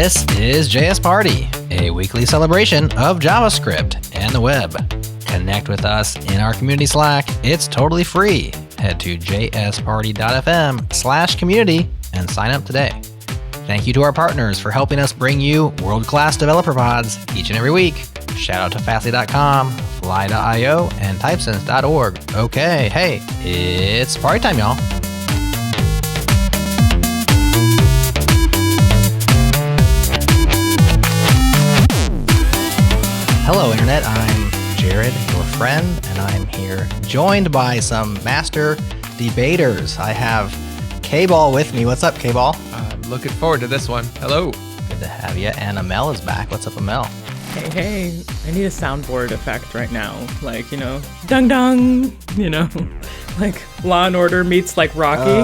This is JS Party, a weekly celebration of JavaScript and the web. Connect with us in our community Slack. It's totally free. Head to jsparty.fm/community and sign up today. Thank you to our partners for helping us bring you world-class developer pods each and every week. Shout out to Fastly.com, Fly.io, and Typesense.org. Okay, hey, it's party time, y'all. Hello, Internet. I'm Jared, your friend, and I'm here joined by some master debaters. I have KBall with me. What's up, KBall? I'm looking forward to this one. Hello. Good to have you. And Amal is back. What's up, Amal? Hey, I need a soundboard effect right now. Like, dung dung, like Law and Order meets like Rocky.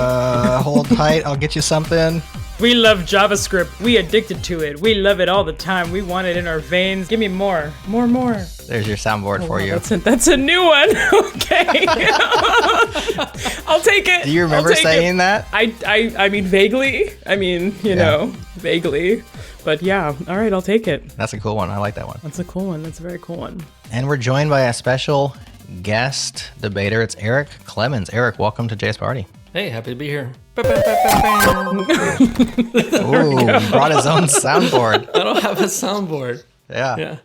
Hold tight. I'll get you something. We love JavaScript. We addicted to it. We love it all the time. We want it in our veins. Give me more. There's your soundboard for you. That's a new one. Okay. I'll take it. Do you remember saying that? I mean, vaguely. Vaguely. But yeah, all right, I'll take it. That's a cool one. I like that one. That's a cool one. That's a very cool one. And we're joined by a special guest debater. It's Eric Clemmons. Eric, welcome to JS Party. Hey, happy to be here. Ooh, he brought his own soundboard. I don't have a soundboard. Yeah.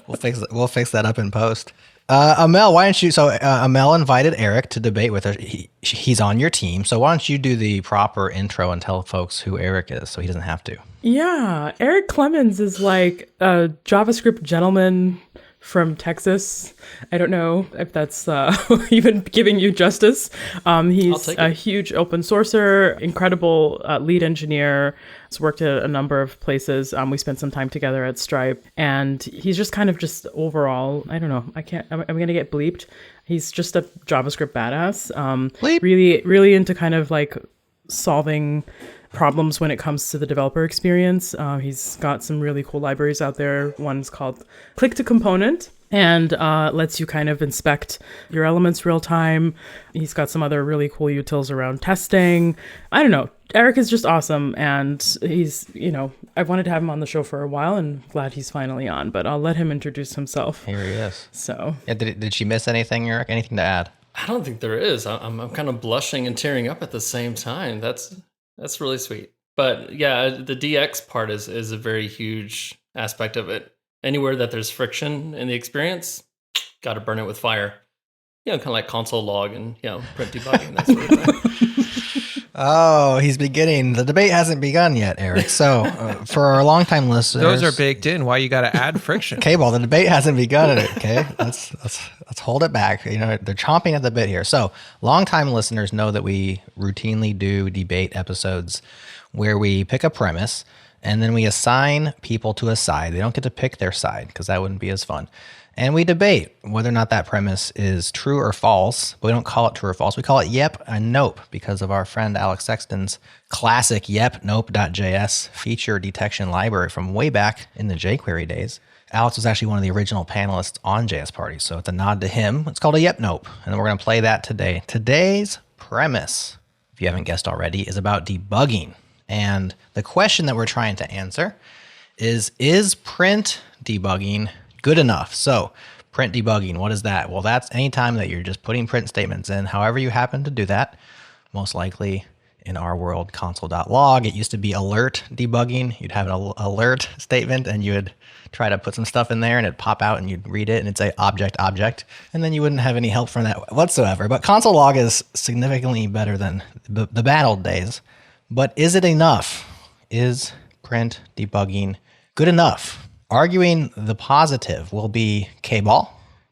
We'll fix that up in post. Amal, why don't you? So Amal invited Eric to debate with her. He's on your team. So why don't you do the proper intro and tell folks who Eric is, so he doesn't have to. Yeah, Eric Clemmons is like a JavaScript gentleman from Texas. I don't know if that's even giving you justice. He's a huge open sourcer, incredible lead engineer. He's worked at a number of places. We spent some time together at Stripe, and he's just kind of just overall, I don't know, I'm going to get bleeped. He's just a JavaScript badass. Really, really into kind of like solving problems when it comes to the developer experience. He's got some really cool libraries out there. One's called Click to Component and lets you kind of inspect your elements real time. He's got some other really cool utils around testing. I don't know. Eric is just awesome. And he's, I wanted to have him on the show for a while and glad he's finally on, but I'll let him introduce himself. Here he is. So yeah, did she miss anything, Eric? Anything to add? I don't think there is. I'm kind of blushing and tearing up at the same time. That's really sweet. But yeah, the DX part is a very huge aspect of it. Anywhere that there's friction in the experience, got to burn it with fire. Kind of like console log and, print debugging, that sort of thing. Oh, he's beginning. The debate hasn't begun yet, Eric. So for our longtime listeners... Those are baked in. Why you got to add friction? KBall, the debate hasn't begun, okay? Let's hold it back. They're chomping at the bit here. So longtime listeners know that we routinely do debate episodes where we pick a premise and then we assign people to a side. They don't get to pick their side because that wouldn't be as fun. And we debate whether or not that premise is true or false, but we don't call it true or false. We call it yep and nope because of our friend Alex Sexton's classic yep nope.js feature detection library from way back in the jQuery days. Alex was actually one of the original panelists on JS Party, so it's a nod to him. It's called a yep nope, and we're going to play that today. Today's premise, if you haven't guessed already, is about debugging. And the question that we're trying to answer is print debugging good enough? So print debugging, what is that? Well, that's any time that you're just putting print statements in, however you happen to do that. Most likely in our world, console.log. It used to be alert debugging. You'd have an alert statement and you would try to put some stuff in there and it'd pop out and you'd read it and it'd say object, and then you wouldn't have any help from that whatsoever. But console.log is significantly better than the bad old days. But is it enough? Is print debugging good enough? Arguing the positive will be KBall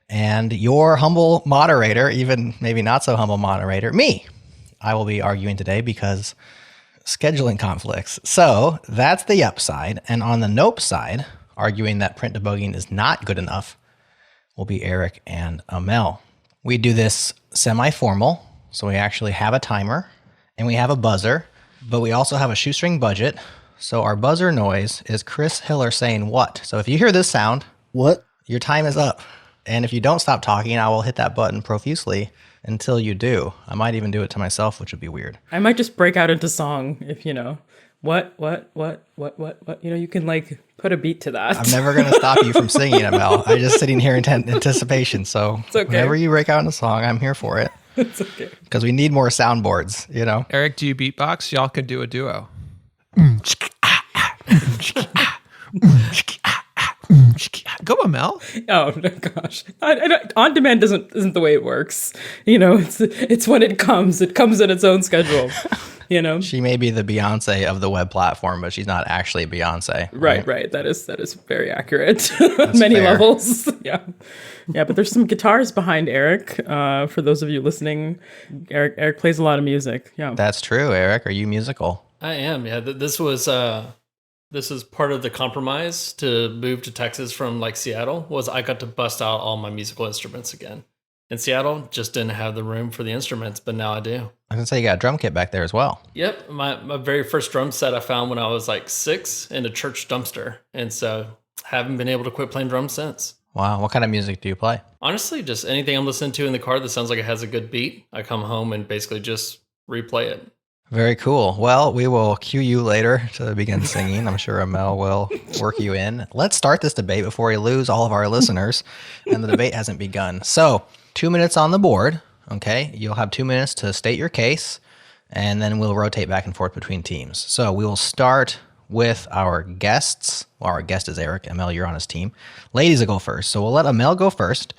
and your humble moderator, even maybe not so humble moderator, me. I will be arguing today because scheduling conflicts. So that's the yep side. And on the nope side, arguing that print debugging is not good enough, will be Eric and Amal. We do this semi-formal. So we actually have a timer and we have a buzzer, but we also have a shoestring budget. So our buzzer noise is Chris Hiller saying what? So if you hear this sound, what? Your time is up. And if you don't stop talking, I will hit that button profusely until you do. I might even do it to myself, which would be weird. I might just break out into song if, what? You can like put a beat to that. I'm never going to stop you from singing, Amal. I'm just sitting here in anticipation. So It's okay. Whenever you break out in a song, I'm here for it. It's okay. Because we need more soundboards, Eric, do you beatbox? Y'all can do a duo. Go, Amal. Oh no, gosh! On demand isn't the way it works. It's when it comes in its own schedule. She may be the Beyonce of the web platform, but she's not actually Beyonce. Right. That is very accurate on many fair. levels. Yeah. But there's some guitars behind Eric. For those of you listening, Eric plays a lot of music. Yeah. That's true, Eric. Are you musical? I am. Yeah, this is part of the compromise to move to Texas from like Seattle. Was I got to bust out all my musical instruments again. In Seattle, just didn't have the room for the instruments, but now I do. I was going to say you got a drum kit back there as well. Yep, my very first drum set I found when I was like 6 in a church dumpster, and so haven't been able to quit playing drums since. Wow. What kind of music do you play? Honestly, just anything I'm listening to in the car that sounds like it has a good beat, I come home and basically just replay it. Very cool. Well, we will cue you later to begin singing. I'm sure Amal will work you in. Let's start this debate before we lose all of our listeners, and the debate hasn't begun. So, 2 minutes on the board, okay? You'll have 2 minutes to state your case, and then we'll rotate back and forth between teams. So, we will start with our guests. Well, our guest is Eric. Amal, you're on his team. Ladies will go first. So, we'll let Amal go first,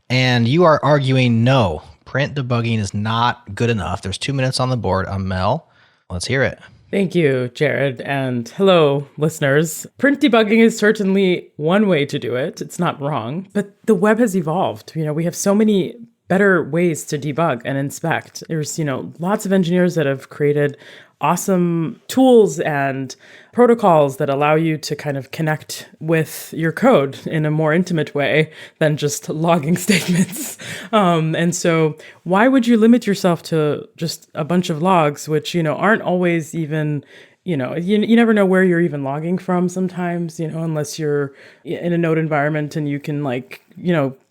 and you are arguing no. Print debugging is not good enough. There's 2 minutes on the board. Amal, let's hear it. Thank you, Jerod, and hello, listeners. Print debugging is certainly one way to do it. It's not wrong, but the web has evolved. We have so many better ways to debug and inspect. There's, lots of engineers that have created awesome tools and protocols that allow you to kind of connect with your code in a more intimate way than just logging statements. And so why would you limit yourself to just a bunch of logs, which, aren't always even, you never know where you're even logging from sometimes, unless you're in a node environment and you can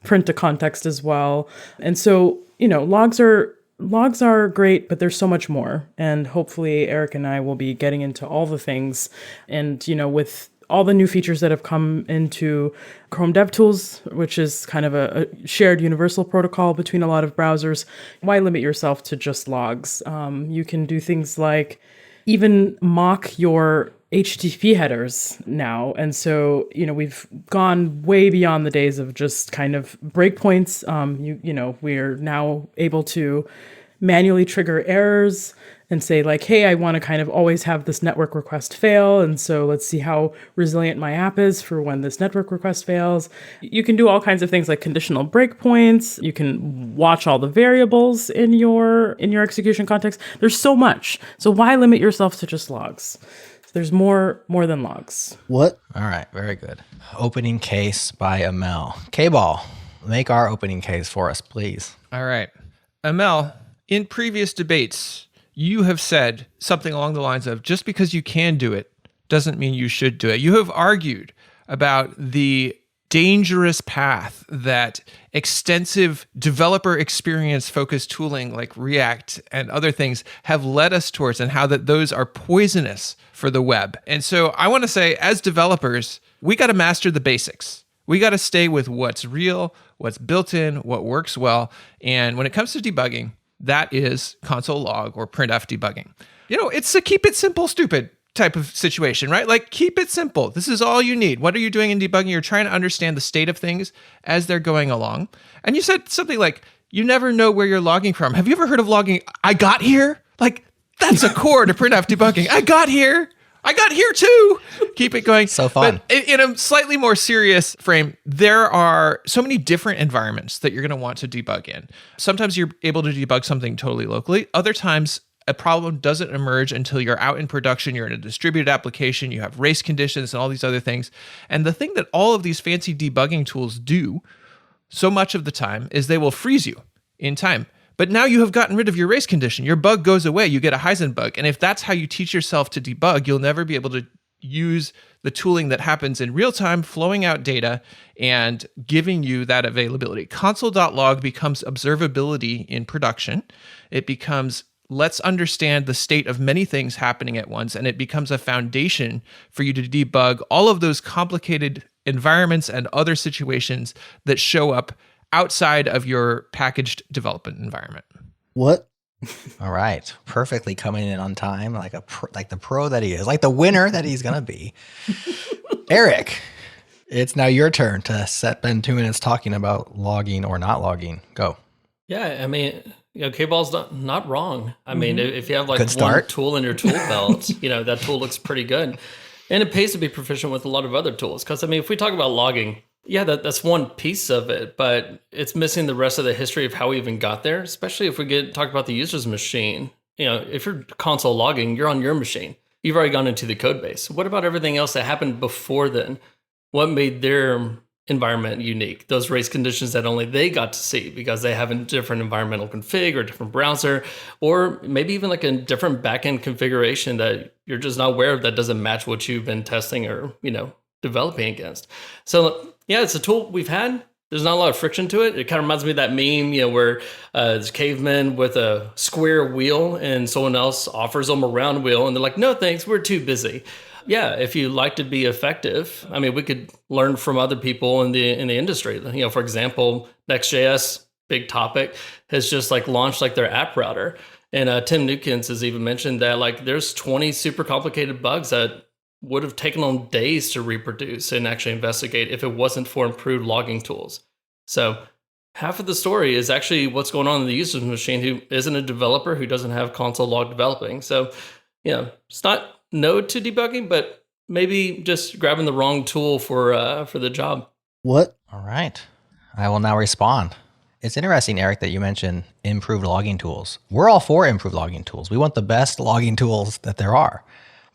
print a context as well. And so, logs are great, but there's so much more. And hopefully Eric and I will be getting into all the things. And, with all the new features that have come into Chrome DevTools, which is kind of a shared universal protocol between a lot of browsers, why limit yourself to just logs? You can do things like even mock your HTTP headers now. And so, we've gone way beyond the days of just kind of breakpoints. We're now able to manually trigger errors and say like, hey, I want to kind of always have this network request fail. And so let's see how resilient my app is for when this network request fails. You can do all kinds of things like conditional breakpoints. You can watch all the variables in your execution context. There's so much. So why limit yourself to just logs? There's more than logs. What? All right, very good. Opening case by Amal. KBall, make our opening case for us, please. All right. Amal, in previous debates, you have said something along the lines of just because you can do it doesn't mean you should do it. You have argued about the dangerous path that extensive developer experience focused tooling like React and other things have led us towards, and how that those are poisonous for the web. And so I want to say, as developers, we got to master the basics. We got to stay with what's real, what's built in, what works well. And when it comes to debugging, that is console log or printf debugging. It's a keep it simple, stupid type of situation, right? Like, keep it simple. This is all you need. What are you doing in debugging? You're trying to understand the state of things as they're going along. And you said something like, you never know where you're logging from. Have you ever heard of logging? I got here? Like, that's a core to printf debugging. I got here too. Keep it going. So fun. But in a slightly more serious frame, there are so many different environments that you're going to want to debug in. Sometimes you're able to debug something totally locally. Other times, a problem doesn't emerge until you're out in production, you're in a distributed application, you have race conditions and all these other things. And the thing that all of these fancy debugging tools do so much of the time is they will freeze you in time. But now you have gotten rid of your race condition. Your bug goes away. You get a Heisenberg bug. And if that's how you teach yourself to debug, you'll never be able to use the tooling that happens in real time, flowing out data and giving you that availability. Console.log becomes observability in production. It becomes let's understand the state of many things happening at once, and it becomes a foundation for you to debug all of those complicated environments and other situations that show up outside of your packaged development environment. What? All right. Perfectly coming in on time, like the pro that he is, like the winner that he's going to be. Eric, it's now your turn to spend 2 minutes talking about logging or not logging. Go. Yeah, I mean, KBall's not wrong. I mean, if you have like Good one start. tool in your tool belt, that tool looks pretty good. And it pays to be proficient with a lot of other tools. Because, I mean, if we talk about logging, yeah, that's one piece of it, but it's missing the rest of the history of how we even got there, especially if we talk about the user's machine. If you're console logging, you're on your machine. You've already gone into the code base. What about everything else that happened before then? What made their environment unique? Those race conditions that only they got to see because they have a different environmental config or a different browser, or maybe even like a different backend configuration that you're just not aware of that doesn't match what you've been testing or, developing against. So yeah, it's a tool we've had. There's not a lot of friction to it. It kind of reminds me of that meme, where there's cavemen with a square wheel and someone else offers them a round wheel and they're like, no, thanks, we're too busy. Yeah, if you like to be effective, I mean, we could learn from other people in the industry. For example, Next.js, big topic, has just launched their app router. And Tim Newkins has even mentioned that there's 20 super complicated bugs that would have taken on days to reproduce and actually investigate if it wasn't for improved logging tools. So half of the story is actually what's going on in the user's machine who isn't a developer, who doesn't have console log developing. So, it's not no to debugging, but maybe just grabbing the wrong tool for the job. What? All right. I will now respond. It's interesting, Eric, that you mentioned improved logging tools. We're all for improved logging tools. We want the best logging tools that there are.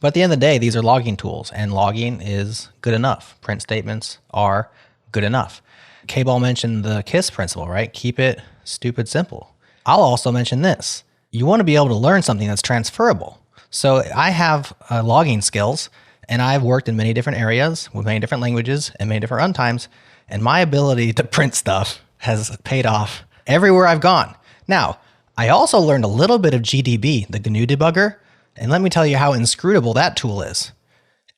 But at the end of the day, these are logging tools, and logging is good enough. Print statements are good enough. KBall mentioned the KISS principle, right? Keep it stupid simple. I'll also mention this. You want to be able to learn something that's transferable. So I have logging skills, and I've worked in many different areas with many different languages and many different runtimes, and my ability to print stuff has paid off everywhere I've gone. Now, I also learned a little bit of GDB, the GNU debugger, and let me tell you how inscrutable that tool is.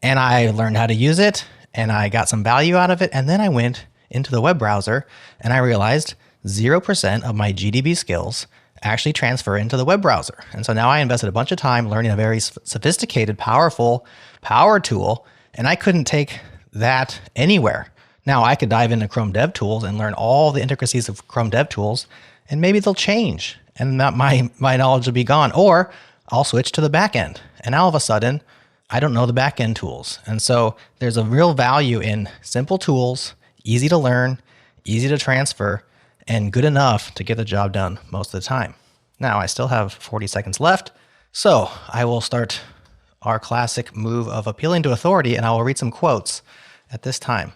And I learned how to use it, and I got some value out of it, and then I went into the web browser, and I realized 0% of my GDB skills actually transfer into the web browser. And so now I invested a bunch of time learning a very sophisticated, powerful power tool, and I couldn't take that anywhere. Now I could dive into Chrome DevTools and learn all the intricacies of Chrome DevTools, and maybe they'll change, and my knowledge will be gone. Or I'll switch to the back end, and all of a sudden, I don't know the back end tools. And so there's a real value in simple tools, easy to learn, easy to transfer, and good enough to get the job done most of the time. Now, I still have 40 seconds left, so I will start our classic move of appealing to authority, and I will read some quotes at this time.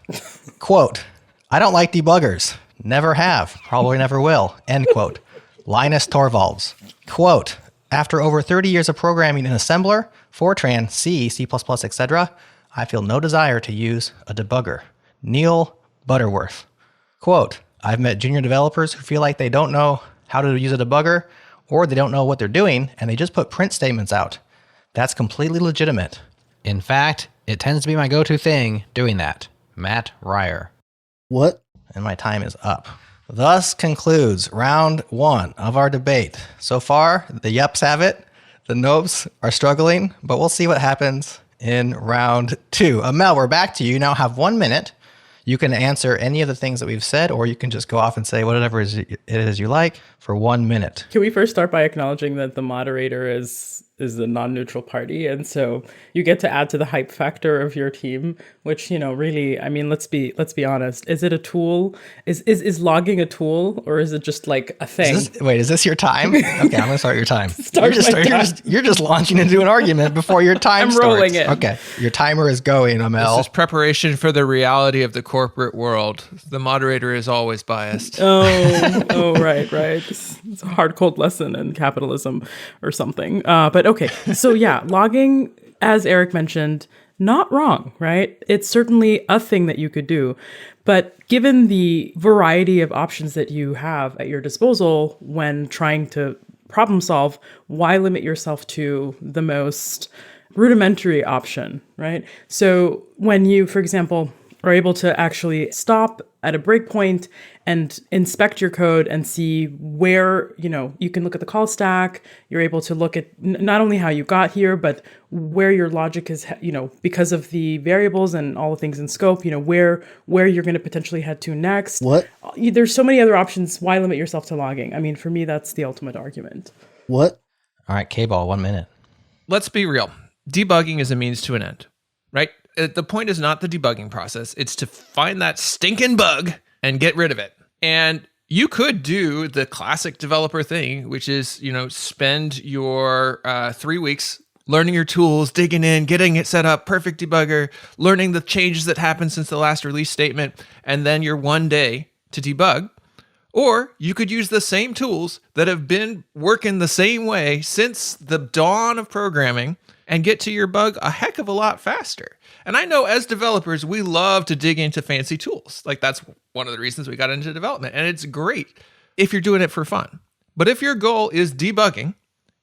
Quote, I don't like debuggers. Never have. Probably never will. End quote. Linus Torvalds. Quote, after over 30 years of programming in assembler, Fortran, C, C++, etc., I feel no desire to use a debugger. Neil Butterworth. Quote, I've met junior developers who feel like they don't know how to use a debugger, or they don't know what they're doing, and they just put print statements out. That's completely legitimate. In fact, it tends to be my go-to thing doing that. Matt Ryer. What? And my time is up. Thus concludes round one of our debate. So far, the yups have it. The nopes are struggling, but we'll see what happens in round two. Amal, we're back to you. You now have 1 minute. You can answer any of the things that we've said, or you can just go off and say whatever it is you like for 1 minute. Can we first start by acknowledging that the moderator is a non-neutral party, and so you get to add to the hype factor of your team, which, really, I mean, let's be honest. Is it a tool? Is logging a tool, or is it just like a thing? Is this your time? Okay, I'm gonna start your time. You're just launching into an argument before your time I'm starts. rolling it. Okay, your timer is going, Amal. This is preparation for the reality of the corporate world. The moderator is always biased. Right. It's a hard, cold lesson in capitalism or something. But okay, so yeah, logging, as Eric mentioned, not wrong, right? It's certainly a thing that you could do. But given the variety of options that you have at your disposal when trying to problem solve, why limit yourself to the most rudimentary option, right? So when you, for example, are able to actually stop at a breakpoint and inspect your code and see where, you can look at the call stack, you're able to look at not only how you got here, but where your logic is, because of the variables and all the things in scope, where you're going to potentially head to next. What? There's so many other options. Why limit yourself to logging? I mean, for me, that's the ultimate argument. What? All right, KBall, 1 minute. Let's be real. Debugging is a means to an end, right? The point is not the debugging process. It's to find that stinking bug and get rid of it. And you could do the classic developer thing, which is, spend your 3 weeks learning your tools, digging in, getting it set up, perfect debugger, learning the changes that happened since the last release statement, and then your 1 day to debug. Or you could use the same tools that have been working the same way since the dawn of programming and get to your bug a heck of a lot faster. And I know as developers, we love to dig into fancy tools. Like that's one of the reasons we got into development. And it's great if you're doing it for fun. But if your goal is debugging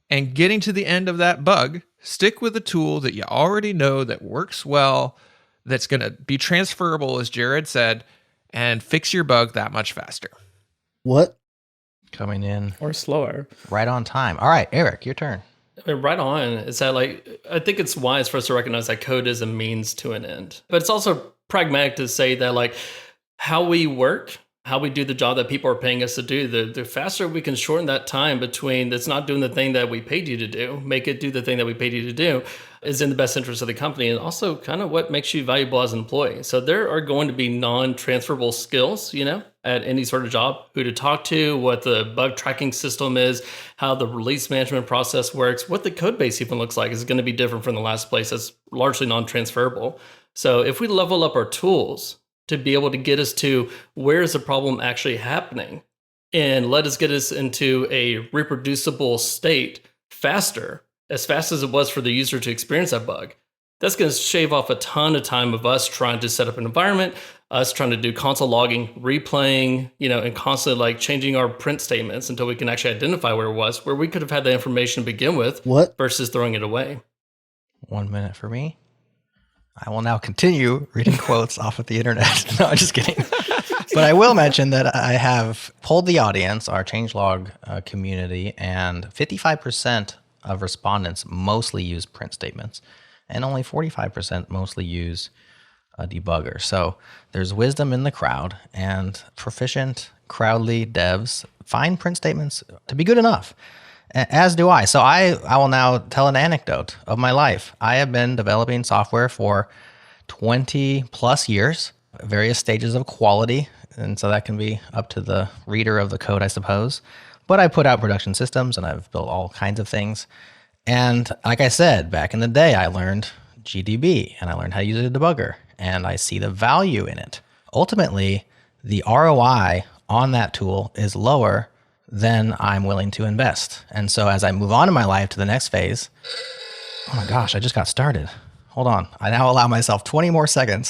and getting to the end of that bug, stick with a tool that you already know that works well, that's going to be transferable, as Jerod said, and fix your bug that much faster. What? Coming in. Or slower. Right on time. All right, Eric, your turn. Right on. Is that I think it's wise for us to recognize that code is a means to an end. But it's also pragmatic to say that how we work, how we do the job that people are paying us to do, the faster we can shorten that time between that's not doing the thing that we paid you to do, make it do the thing that we paid you to do, is in the best interest of the company and also kind of what makes you valuable as an employee. So there are going to be non-transferable skills, at any sort of job, who to talk to, what the bug tracking system is, how the release management process works, what the code base even looks like is going to be different from the last place. That's largely non-transferable. So if we level up our tools to be able to get us to where is the problem actually happening and let us get us into a reproducible state faster, as fast as it was for the user to experience that bug, that's going to shave off a ton of time of us trying to set up an environment, us trying to do console logging, replaying, and constantly changing our print statements until we can actually identify where it was, where we could have had that information to begin with. What? Versus throwing it away. 1 minute for me. I will now continue reading quotes off of the internet. No, I'm just kidding. But I will mention that I have polled the audience, our changelog community, and 55% of respondents mostly use print statements, and only 45% mostly use a debugger. So there's wisdom in the crowd, and proficient Crowdly devs find print statements to be good enough, as do I. So I will now tell an anecdote of my life. I have been developing software for 20 plus years, various stages of quality, and so that can be up to the reader of the code, I suppose. But I put out production systems and I've built all kinds of things. And like I said, back in the day, I learned GDB and I learned how to use a debugger, and I see the value in it. Ultimately, the ROI on that tool is lower than I'm willing to invest. And so as I move on in my life to the next phase, oh my gosh, I just got started. Hold on. I now allow myself 20 more seconds.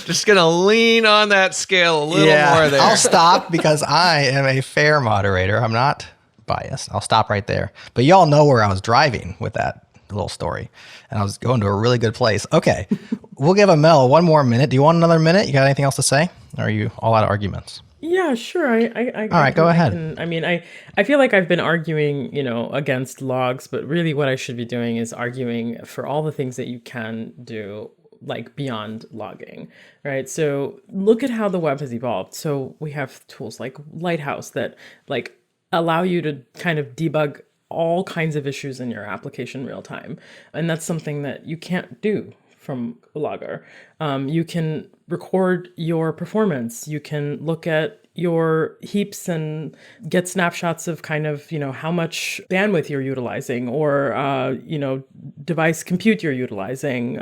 Just going to lean on that scale a little more there. I'll stop because I am a fair moderator. I'm not biased. I'll stop right there. But y'all know where I was driving with that little story. And I was going to a really good place. Okay. We'll give Amal 1 more minute. Do you want another minute? You got anything else to say? Or are you all out of arguments? Yeah, sure. All right, go ahead. I feel like I've been arguing, against logs, but really what I should be doing is arguing for all the things that you can do, beyond logging, right? So look at how the web has evolved. So we have tools like Lighthouse that allow you to kind of debug all kinds of issues in your application real time. And that's something that you can't do from a logger. You can record your performance. You can look at your heaps and get snapshots of kind of, how much bandwidth you're utilizing or, device compute you're utilizing.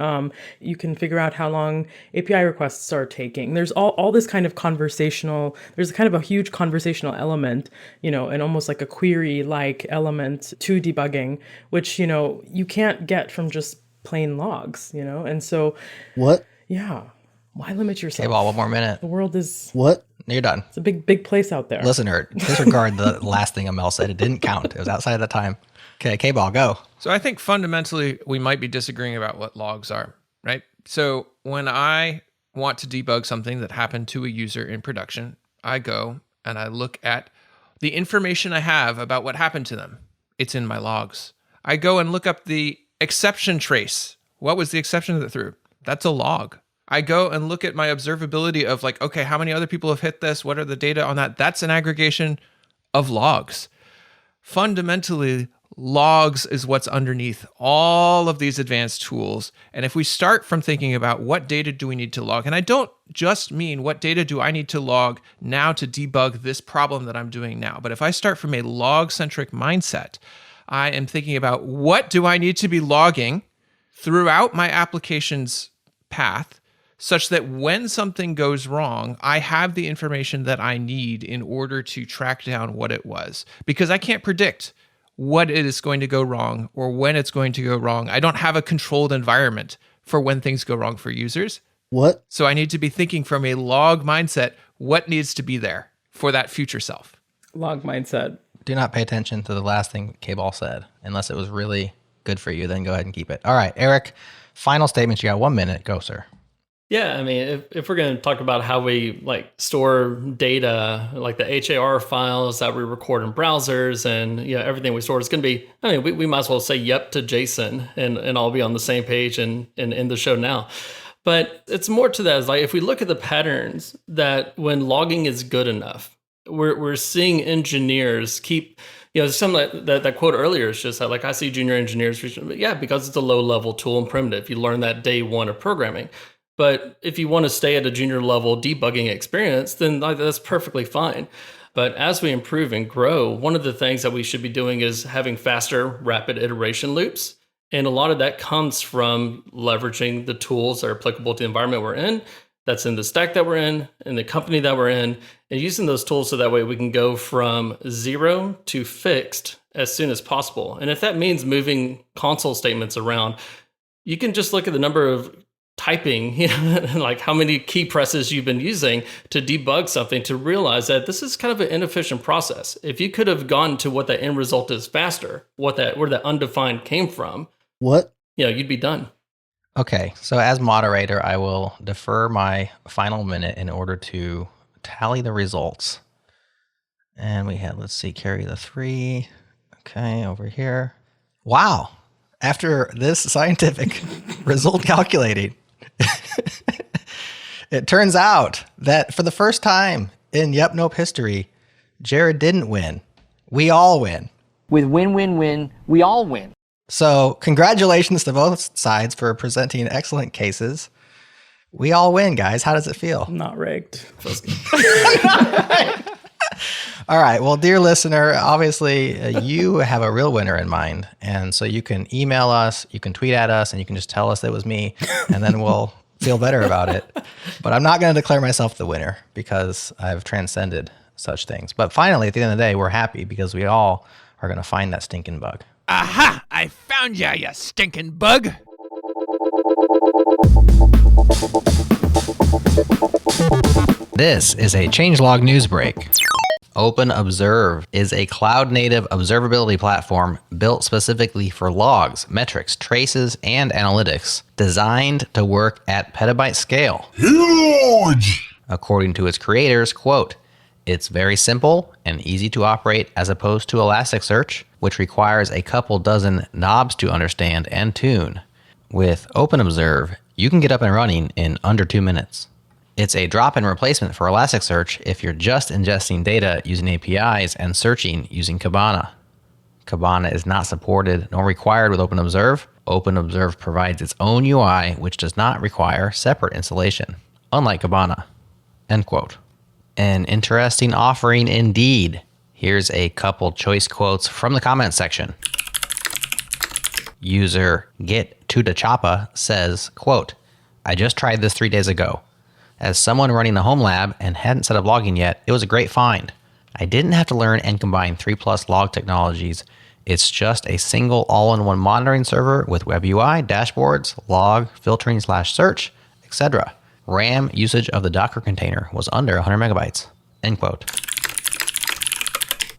You can figure out how long API requests are taking. There's all this kind of there's kind of a huge conversational element, and almost like a query-like element to debugging, which, you can't get from just plain logs, and so what? Yeah. Why limit yourself? Okay, well, 1 more minute. The world is what? You're done. It's a big place out there. Listener, disregard the last thing Amal said. It didn't count. It was outside of the time. Okay, KBall, go. So I think fundamentally we might be disagreeing about what logs are, right? So when I want to debug something that happened to a user in production, I go and I look at the information I have about what happened to them. It's in my logs. I go and look up the exception trace. What was the exception that threw? That's a log. I go and look at my observability of like, okay, how many other people have hit this? What are the data on that? That's an aggregation of logs. Fundamentally, logs is what's underneath all of these advanced tools. And if we start from thinking about what data do we need to log, and I don't just mean what data do I need to log now to debug this problem that I'm doing now, but if I start from a log-centric mindset, I am thinking about what do I need to be logging throughout my application's path such that when something goes wrong, I have the information that I need in order to track down what it was. Because I can't predict what it is going to go wrong or when it's going to go wrong. I don't have a controlled environment for when things go wrong for users. What? So I need to be thinking from a log mindset, what needs to be there for that future self. Log mindset. Do not pay attention to the last thing KBall said. Unless it was really good for you, then go ahead and keep it. All right, Eric, final statements. You got 1 minute. Go, sir. Yeah, I mean, if we're going to talk about how we like store data, like the HAR files that we record in browsers and everything we store, it's going to be, I mean, we might as well say yep to JSON and all be on the same page and end the show now. But it's more to that. It's like if we look at the patterns that when logging is good enough, we're seeing engineers keep, some that quote earlier is just that, like I see junior engineers, because it's a low level tool and primitive. You learn that day one of programming. But if you want to stay at a junior level debugging experience, then that's perfectly fine. But as we improve and grow, one of the things that we should be doing is having faster, rapid iteration loops. And a lot of that comes from leveraging the tools that are applicable to the environment we're in, that's in the stack that we're in the company that we're in, and using those tools so that way we can go from 0 to fixed as soon as possible. And if that means moving console statements around, you can just look at the number of typing, like how many key presses you've been using to debug something to realize that this is kind of an inefficient process. If you could have gone to what the end result is faster, where that undefined came from, you'd be done. Okay, so as moderator, I will defer my final minute in order to tally the results. And we had, let's see, carry the 3. Okay, over here. Wow. After this scientific result calculating, it turns out that for the first time in Yep Nope history, Jerod didn't win. We all win. With win-win-win, we all win. So congratulations to both sides for presenting excellent cases. We all win, guys. How does it feel? Not rigged. All right. Well, dear listener, obviously you have a real winner in mind. And so you can email us, you can tweet at us, and you can just tell us it was me, and then we'll feel better about it. But I'm not going to declare myself the winner because I've transcended such things. But finally, at the end of the day, we're happy because we all are going to find that stinking bug. Aha! I found ya, you stinking bug! This is a changelog news break. OpenObserve is a cloud-native observability platform built specifically for logs, metrics, traces, and analytics, designed to work at petabyte scale. Huge! According to its creators, quote, "It's very simple and easy to operate as opposed to Elasticsearch, which requires a couple dozen knobs to understand and tune. With OpenObserve, you can get up and running in under 2 minutes. It's a drop-in replacement for Elasticsearch if you're just ingesting data using APIs and searching using Kibana. Kibana is not supported nor required with OpenObserve. OpenObserve provides its own UI, which does not require separate installation, unlike Kibana." End quote. An interesting offering indeed. Here's a couple choice quotes from the comments section. User Get to the Choppa says, quote, "I just tried this 3 days ago. As someone running the home lab and hadn't set up logging yet, it was a great find. I didn't have to learn and combine 3+ log technologies. It's just a single all-in-one monitoring server with web UI, dashboards, log, filtering/search, etc. RAM usage of the Docker container was under 100 megabytes. end quote.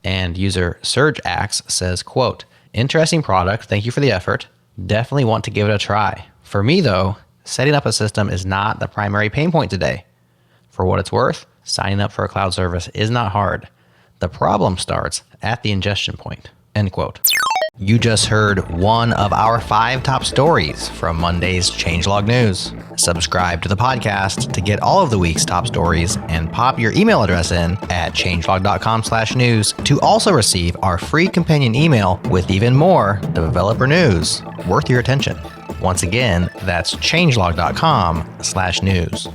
And user SurgeAxe says, quote, interesting product. Thank you for the effort. Definitely want to give it a try. For me, though, setting up a system is not the primary pain point today. For what it's worth, signing up for a cloud service is not hard. The problem starts at the ingestion point, end quote. You just heard one of our 5 top stories from Monday's Changelog News. Subscribe to the podcast to get all of the week's top stories and pop your email address in at changelog.com/news to also receive our free companion email with even more developer news worth your attention. Once again, that's changelog.com/news.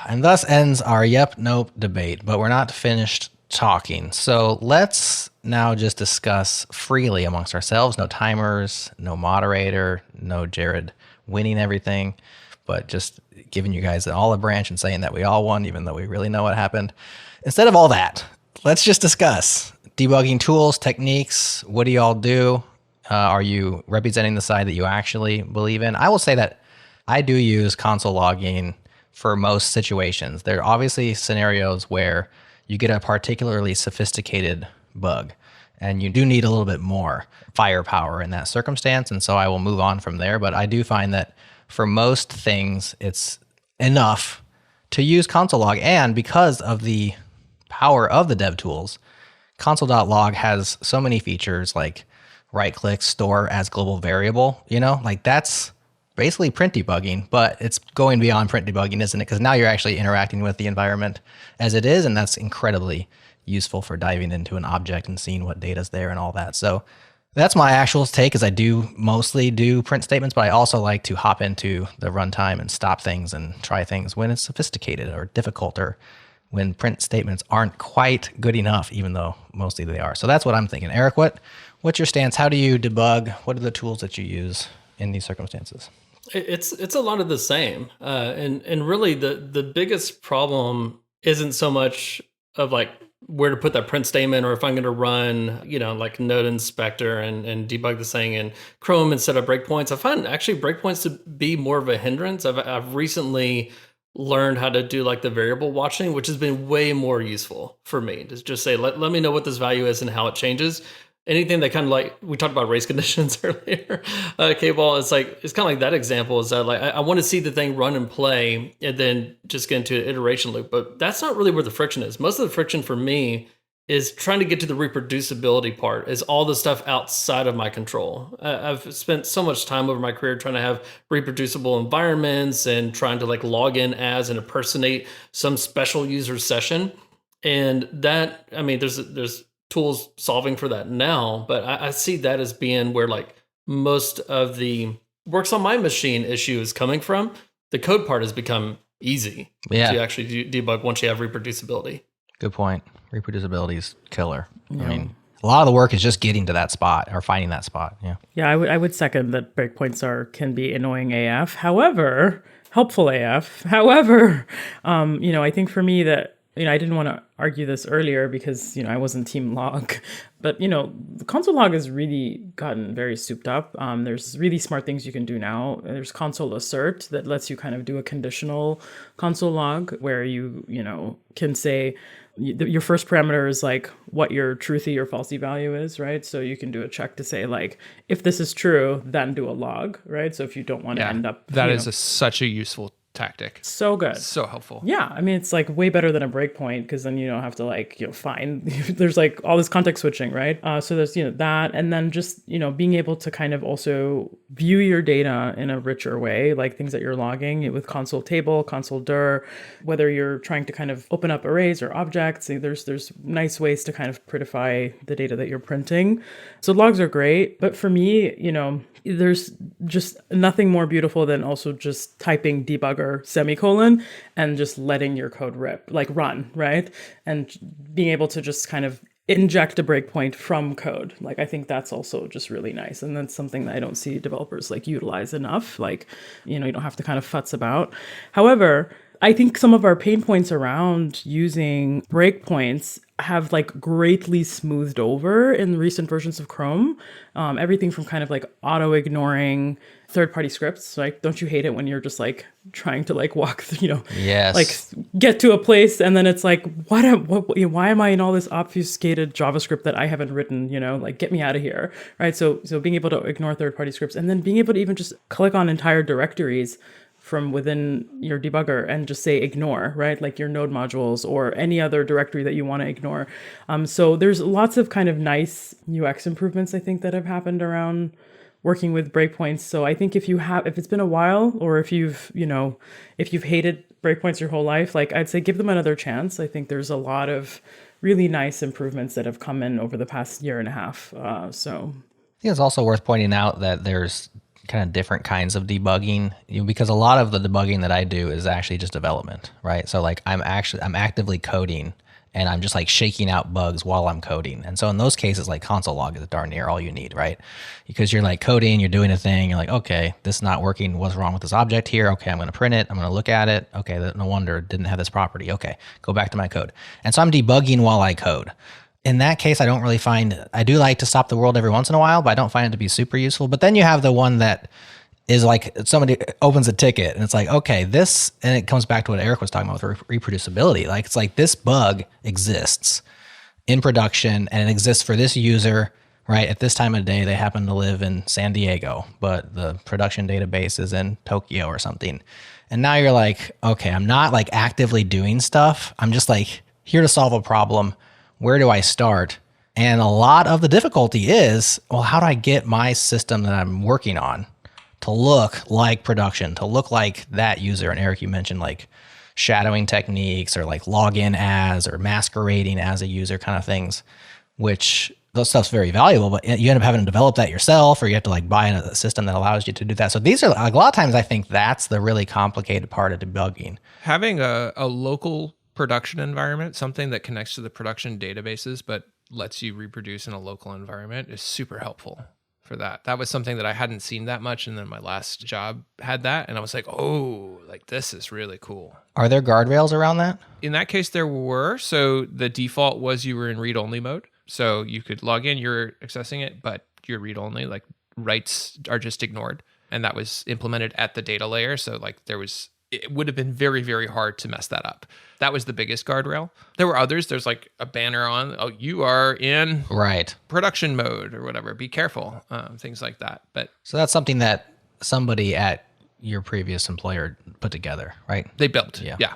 And thus ends our yep, nope debate, but we're not finished talking. So let's now just discuss freely amongst ourselves. No timers, no moderator, no Jerod winning everything, but just giving you guys an olive branch and saying that we all won, even though we really know what happened. Instead of all that, let's just discuss debugging tools, techniques. What do y'all do? Are you representing the side that you actually believe in? I will say that I do use console logging for most situations. There are obviously scenarios where you get a particularly sophisticated bug and you do need a little bit more firepower in that circumstance. And so I will move on from there. But I do find that for most things, it's enough to use console log. And because of the power of the dev tools, console.log has so many features like right click, store as global variable, like that's basically print debugging, but it's going beyond print debugging, isn't it? Because now you're actually interacting with the environment as it is, and that's incredibly useful for diving into an object and seeing what data's there and all that. So that's my actual take, is I do mostly do print statements, but I also like to hop into the runtime and stop things and try things when it's sophisticated or difficult, or when print statements aren't quite good enough, even though mostly they are. So that's what I'm thinking. Eric, what's your stance? How do you debug? What are the tools that you use in these circumstances? It's a lot of the same, and really the biggest problem isn't so much of like where to put that print statement, or if I'm going to run like node inspector and debug this thing in Chrome and set up breakpoints. I find actually breakpoints to be more of a hindrance. I've recently learned how to do like the variable watching, which has been way more useful for me to just say let me know what this value is and how it changes. Anything that kind of like, we talked about race conditions earlier, KBall, it's kind of like that example, is that like, I want to see the thing run and play and then just get into an iteration loop. But that's not really where the friction is. Most of the friction for me is trying to get to the reproducibility part, is all the stuff outside of my control. I've spent so much time over my career trying to have reproducible environments and trying to like log in as and impersonate some special user session. And that, I mean, there's tools solving for that now, but I see that as being where like most of the works on my machine issue is coming from. The code part has become easy to actually debug once you have reproducibility. Good point. Reproducibility is killer. Yeah. I mean, a lot of the work is just getting to that spot or finding that spot. Yeah. Yeah, I would second that breakpoints can be annoying AF. However, helpful AF. However, I think for me that, I didn't want to argue this earlier because, I wasn't team log, but, the console log has really gotten very souped up. There's really smart things you can do now. There's console assert that lets you kind of do a conditional console log where you can say your first parameter is like what your truthy or falsy value is, right? So you can do a check to say like, if this is true, then do a log, right? So if you don't want to end up... That is such a useful tactic. So good. So helpful. Yeah. I mean, it's like way better than a breakpoint, because then you don't have to like, find, there's like all this context switching, right? So there's, that, and then just, being able to kind of also view your data in a richer way, like things that you're logging with console table, console dir, whether you're trying to kind of open up arrays or objects, there's nice ways to kind of prettify the data that you're printing. So logs are great. But for me, there's just nothing more beautiful than also just typing debugger semicolon and just letting your code rip, like run, right? And being able to just kind of inject a breakpoint from code. Like, I think that's also just really nice. And that's something that I don't see developers like utilize enough. Like, you don't have to kind of futz about. However, I think some of our pain points around using breakpoints have like greatly smoothed over in recent versions of Chrome. Everything from kind of like auto ignoring third-party scripts. Like, don't you hate it when you're just like trying to like walk, Yes. like get to a place and then it's like, why am I in all this obfuscated JavaScript that I haven't written? Like, get me out of here, right? So being able to ignore third-party scripts and then being able to even just click on entire directories from within your debugger and just say ignore, right? Like your node modules or any other directory that you want to ignore. So there's lots of kind of nice UX improvements, I think, that have happened around working with breakpoints. So I think if it's been a while, or if you've hated breakpoints your whole life, like I'd say give them another chance. I think there's a lot of really nice improvements that have come in over the past year and a half. I think it's also worth pointing out that there's kind of different kinds of debugging, because a lot of the debugging that I do is actually just development, right? So like I'm actively coding and I'm just like shaking out bugs while I'm coding. And so in those cases, like console log is darn near all you need, right? Because you're like coding, you're doing a thing, you're like, okay, this is not working. What's wrong with this object here? Okay, I'm going to print it. I'm going to look at it. Okay, no wonder it didn't have this property. Okay, go back to my code. And so I'm debugging while I code. In that case, I don't really I do like to stop the world every once in a while, but I don't find it to be super useful. But then you have the one that is like somebody opens a ticket and it's like, okay, this, and it comes back to what Eric was talking about with reproducibility. Like, it's like this bug exists in production and it exists for this user, right? At this time of day, they happen to live in San Diego, but the production database is in Tokyo or something. And now you're like, okay, I'm not like actively doing stuff. I'm just like here to solve a problem. Where do I start? And a lot of the difficulty is, well, how do I get my system that I'm working on to look like production, to look like that user? And Eric, you mentioned like shadowing techniques or like login as or masquerading as a user kind of things, which those stuff's very valuable, but you end up having to develop that yourself, or you have to like buy a system that allows you to do that. So these are like, a lot of times I think that's the really complicated part of debugging. Having a local production environment, something that connects to the production databases but lets you reproduce in a local environment, is super helpful for that. That was something that I hadn't seen that much, and then my last job had that, and I was like, oh, like this is really cool. Are there guardrails around that? In that case, there were. So the default was you were in read-only mode. So you could log in, you're accessing it, but you're read-only, like writes are just ignored. And that was implemented at the data layer. So like it would have been very, very hard to mess that up. That was the biggest guardrail. There were others. There's like a banner on, oh, you are in production mode or whatever. Be careful, things like that. But so that's something that somebody at your previous employer put together, right? They built, yeah.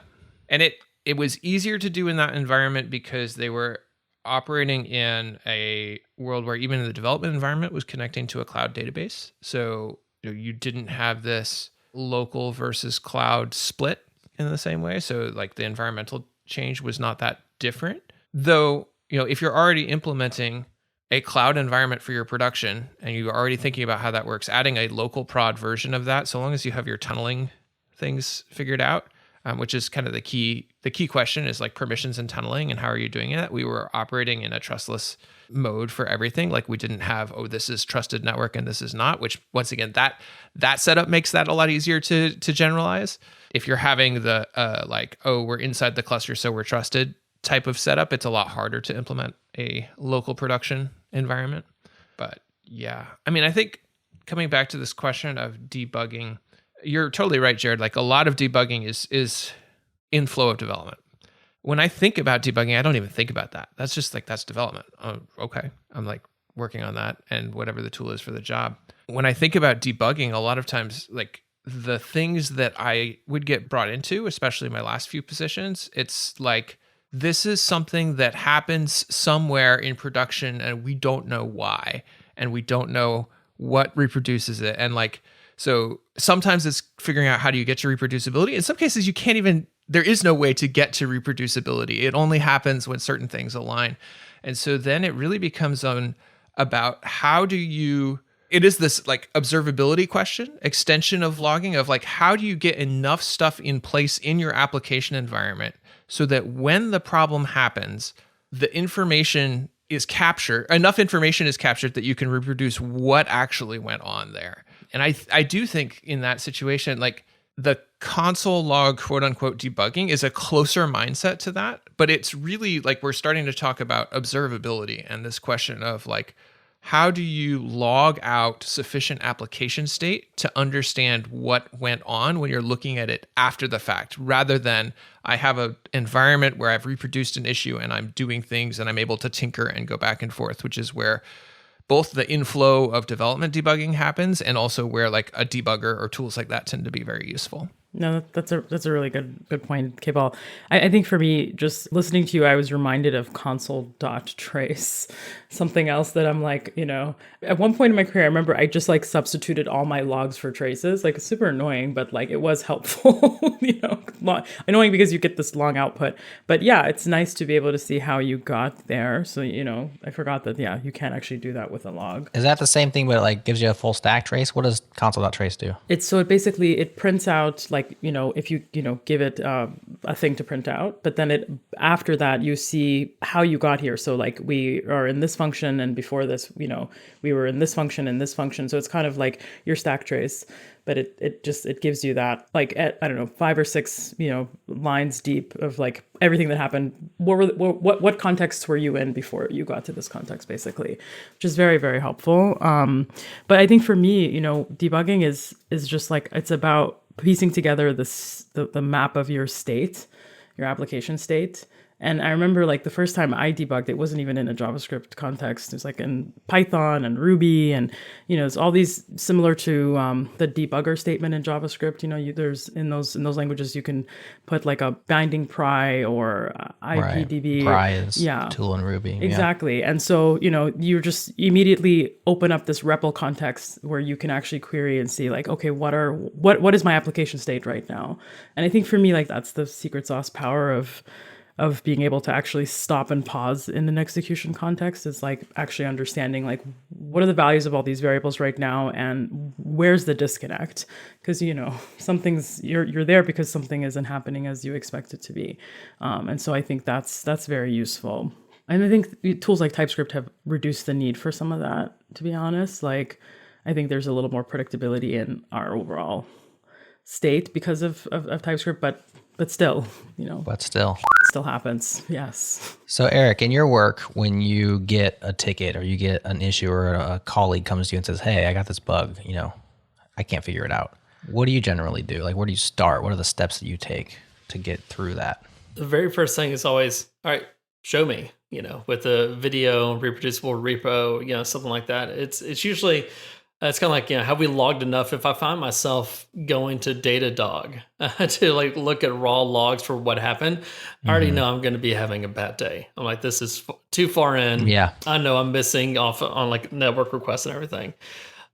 And it was easier to do in that environment because they were operating in a world where even the development environment was connecting to a cloud database. So you didn't have this local versus cloud split in the same way. So like the environmental change was not that different. Though, if you're already implementing a cloud environment for your production and you're already thinking about how that works, adding a local prod version of that, so long as you have your tunneling things figured out, which is kind of the key question is like permissions and tunneling and how are you doing it? We were operating in a trustless mode for everything. Like we didn't have, this is trusted network and this is not, which once again, that setup makes that a lot easier to generalize. If you're having the we're inside the cluster, so we're trusted type of setup, it's a lot harder to implement a local production environment. But yeah, I mean, I think coming back to this question of debugging, you're totally right, Jerod. Like a lot of debugging is in flow of development. When I think about debugging, I don't even think about that. That's just like, that's development. Okay. I'm like working on that and whatever the tool is for the job. When I think about debugging, a lot of times, like the things that I would get brought into, especially my last few positions, it's like, this is something that happens somewhere in production and we don't know why, and we don't know what reproduces it. And like, so sometimes it's figuring out how do you get to reproducibility. In some cases, you can't even, there is no way to get to reproducibility. It only happens when certain things align. And so then it really becomes about how do you, it is this like observability question, extension of logging of like, how do you get enough stuff in place in your application environment so that when the problem happens, the information is captured, enough information is captured that you can reproduce what actually went on there. And I do think in that situation, like the console log quote unquote debugging is a closer mindset to that, but it's really like we're starting to talk about observability and this question of like, how do you log out sufficient application state to understand what went on when you're looking at it after the fact, rather than I have an environment where I've reproduced an issue and I'm doing things and I'm able to tinker and go back and forth, which is where both the inflow of development debugging happens and also where like a debugger or tools like that tend to be very useful. No, that's a really good point, KBall. I think for me, just listening to you, I was reminded of console.trace, something else that I'm like, at one point in my career, I remember I just like substituted all my logs for traces. Like it's super annoying, but like it was helpful, annoying because you get this long output. But yeah, it's nice to be able to see how you got there. So, I forgot that, you can actually do that with a log. Is that the same thing, but it like gives you a full stack trace? What does console.trace do? It prints out like, if you give it a thing to print out, but then after that you see how you got here. So like we are in this function, and before this, we were in this function and this function. So it's kind of like your stack trace, but it gives you that like at, I don't know, 5 or 6 lines deep of like everything that happened. What contexts were you in before you got to this context, basically, which is very, very helpful. But I think for me, debugging is just like, it's about piecing together the map of your state, your application state. And I remember like the first time I debugged, it wasn't even in a JavaScript context. It was like in Python and Ruby, and it's all these similar to the debugger statement in JavaScript. There's in those languages you can put like a binding pry or IPDB. Pry is tool in Ruby. Exactly. And so you just immediately open up this REPL context where you can actually query and see like, okay, what is my application state right now? And I think for me, like that's the secret sauce power of being able to actually stop and pause in an execution context, is like actually understanding like what are the values of all these variables right now and where's the disconnect, because something's you're there because something isn't happening as you expect it to be, and so I think that's very useful. And I think tools like TypeScript have reduced the need for some of that, to be honest. Like I think there's a little more predictability in our overall state because of TypeScript, but still, But still. It still happens. Yes. So Eric, in your work, when you get a ticket or you get an issue or a colleague comes to you and says, hey, I got this bug, I can't figure it out. What do you generally do? Like, where do you start? What are the steps that you take to get through that? The very first thing is always, all right, show me, with a video, reproducible repo, something like that. It's usually... It's kind of like, have we logged enough? If I find myself going to Datadog to like look at raw logs for what happened, I already know I'm going to be having a bad day. I'm like, this is too far in. Yeah. I know I'm missing off on like network requests and everything.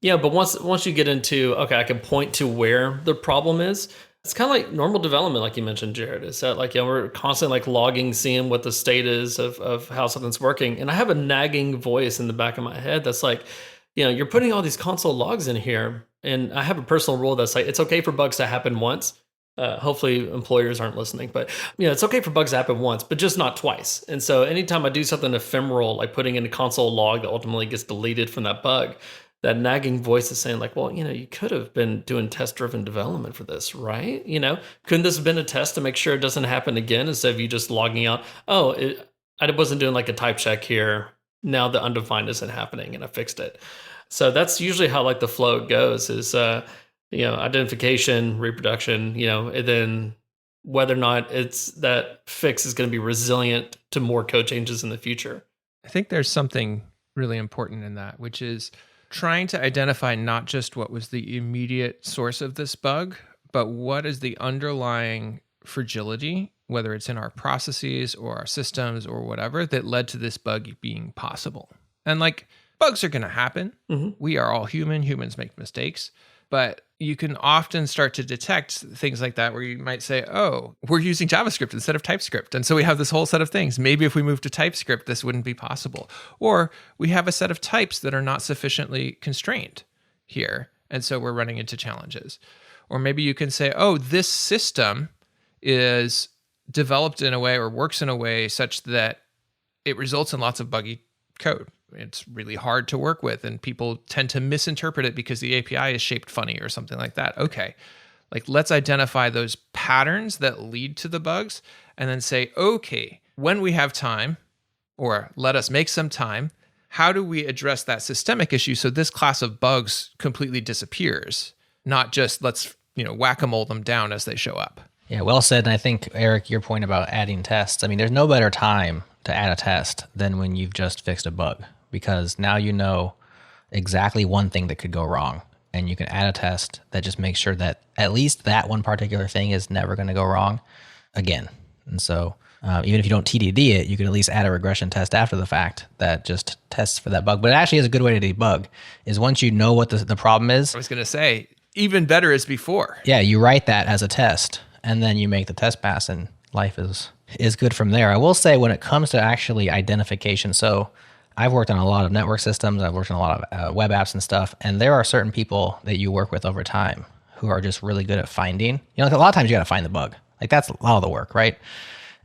Yeah, but once you get into, okay, I can point to where the problem is. It's kind of like normal development, like you mentioned, Jerod. Is that like, we're constantly like logging, seeing what the state is of how something's working. And I have a nagging voice in the back of my head that's like, you're putting all these console logs in here, and I have a personal rule that's like, it's okay for bugs to happen once. Hopefully employers aren't listening, but it's okay for bugs to happen once, but just not twice. And so anytime I do something ephemeral, like putting in a console log that ultimately gets deleted from that bug, that nagging voice is saying like, well, you could have been doing test-driven development for this, right? Couldn't this have been a test to make sure it doesn't happen again instead of you just logging out, I wasn't doing like a type check here. Now the undefined isn't happening and I fixed it. So that's usually how like the flow goes is, identification, reproduction, and then whether or not it's that fix is going to be resilient to more code changes in the future. I think there's something really important in that, which is trying to identify not just what was the immediate source of this bug, but what is the underlying fragility, whether it's in our processes or our systems or whatever, that led to this bug being possible. And like, bugs are going to happen. We are all human. Humans make mistakes. But you can often start to detect things like that where you might say, oh, we're using JavaScript instead of TypeScript. And so we have this whole set of things. Maybe if we move to TypeScript, this wouldn't be possible. Or we have a set of types that are not sufficiently constrained here. And so we're running into challenges. Or maybe you can say, oh, this system is developed in a way or works in a way such that it results in lots of buggy code. It's really hard to work with and people tend to misinterpret it because the API is shaped funny or something like that. Okay, Like, let's identify those patterns that lead to the bugs and then say, okay, when we have time, or let us make some time, how do we address that systemic issue so this class of bugs completely disappears? Not just let's, whack-a-mole them down as they show up. Yeah, well said. And I think, Eric, your point about adding tests, I mean, there's no better time to add a test than when you've just fixed a bug, because now you know exactly one thing that could go wrong. And you can add a test that just makes sure that at least that one particular thing is never going to go wrong again. And so even if you don't TDD it, you can at least add a regression test after the fact that just tests for that bug. But it actually is a good way to debug, is once you know what the problem is. I was going to say, even better as before. Yeah, you write that as a test, and then you make the test pass, and life is good from there. I will say, when it comes to actually identification, so I've worked on a lot of network systems, I've worked on a lot of web apps and stuff, and there are certain people that you work with over time who are just really good at finding. A lot of times you got to find the bug. Like, that's a lot of the work, right?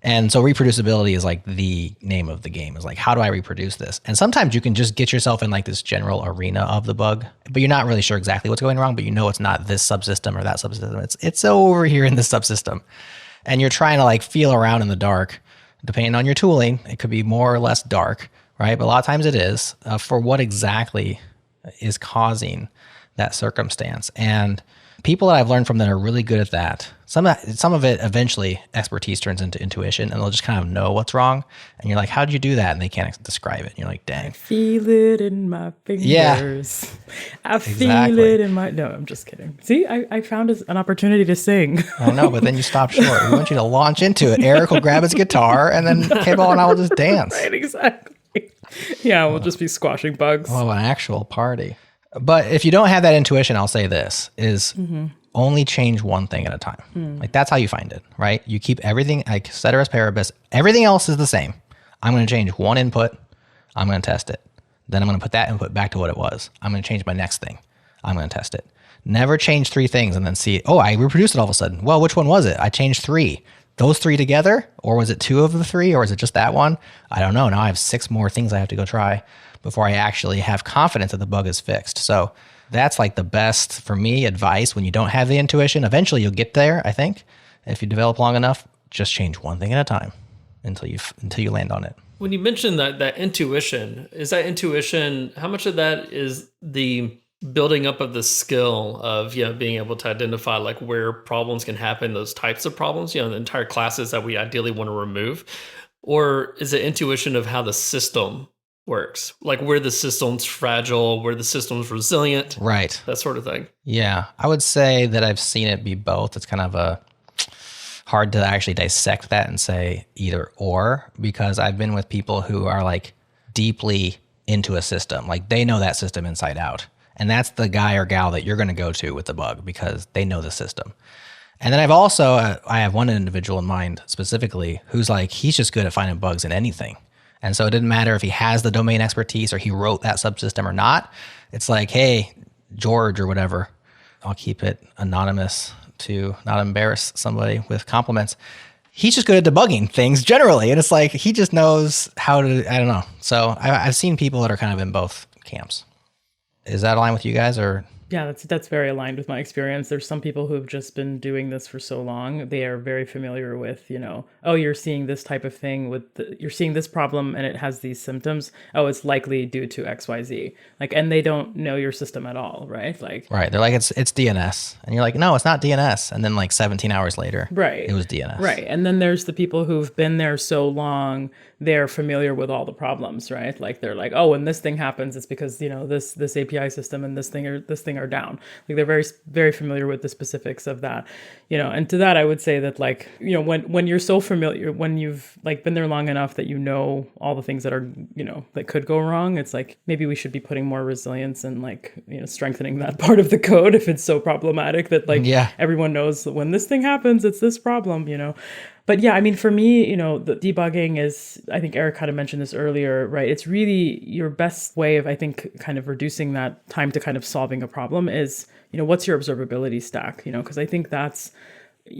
And so reproducibility is like the name of the game, is like, how do I reproduce this? And sometimes you can just get yourself in like this general arena of the bug, but you're not really sure exactly what's going wrong, but you know it's not this subsystem or that subsystem. It's over here in this subsystem. And you're trying to like feel around in the dark. Depending on your tooling, it could be more or less dark, right? But a lot of times it is, for what exactly is causing that circumstance. And people that I've learned from that are really good at that. Some of it eventually expertise turns into intuition, and they'll just kind of know what's wrong. And you're like, how did you do that? And they can't describe it. And you're like, dang. I feel it in my fingers. Yeah. I feel it in my... No, I'm just kidding. See, I found an opportunity to sing. I know, but then you stop short. We want you to launch into it. Eric will grab his guitar, and then KBall and I will just dance. Right, exactly. Yeah, we'll just be squashing bugs. Oh, an actual party. But if you don't have that intuition, I'll say this, is only change one thing at a time. Like, that's how you find it, right? You keep everything, like ceteris paribus, everything else is the same. I'm going to change one input. I'm going to test it. Then I'm going to put that input back to what it was. I'm going to change my next thing. I'm going to test it. Never change three things and then see, oh, I reproduced it all of a sudden. Well, which one was it? I changed three. Those three together? Or was it two of the three? Or is it just that one? I don't know. Now I have 6 more things I have to go try before I actually have confidence that the bug is fixed. So that's like the best, for me, advice when you don't have the intuition. Eventually you'll get there, I think. If you develop long enough, just change one thing at a time until you land on it. When you mentioned that intuition, is that intuition, how much of that is the building up of the skill of being able to identify like where problems can happen, those types of problems, the entire classes that we ideally want to remove? Or is it intuition of how the system works, like where the system's fragile, where the system's resilient, right? That sort of thing. Yeah, I would say that I've seen it be both. It's kind of hard to actually dissect that and say either or, because I've been with people who are like deeply into a system, like they know that system inside out, and that's the guy or gal that you're going to go to with the bug because they know the system. And then I have one individual in mind specifically who's like, he's just good at finding bugs in anything. And so it didn't matter if he has the domain expertise or he wrote that subsystem or not. It's like, hey, George or whatever, I'll keep it anonymous to not embarrass somebody with compliments. He's just good at debugging things generally. And it's like, he just knows how to, I don't know. So I've seen people that are kind of in both camps. Is that aligned with you guys, or? Yeah, that's very aligned with my experience. There's some people who have just been doing this for so long. They are very familiar with, oh, you're seeing this type of thing you're seeing this problem and it has these symptoms. Oh, it's likely due to XYZ. Like, and they don't know your system at all, right? Like, right. They're like, it's DNS. And you're like, no, it's not DNS. And then like 17 hours later, right, it was DNS. Right. And then there's the people who've been there so long, they're familiar with all the problems, right? Like they're like, oh, when this thing happens, it's because, this API system and this thing are down. Like they're very, very familiar with the specifics of that, and to that, I would say that like, when you're so familiar, when you've like been there long enough that all the things that are, that could go wrong, it's like, maybe we should be putting more resilience and like, strengthening that part of the code if it's so problematic that like everyone knows that when this thing happens, it's this problem, But yeah, I mean, for me, the debugging is, I think Eric kind of mentioned this earlier, right? It's really your best way of, I think, kind of reducing that time to kind of solving a problem is, what's your observability stack? Because I think that's,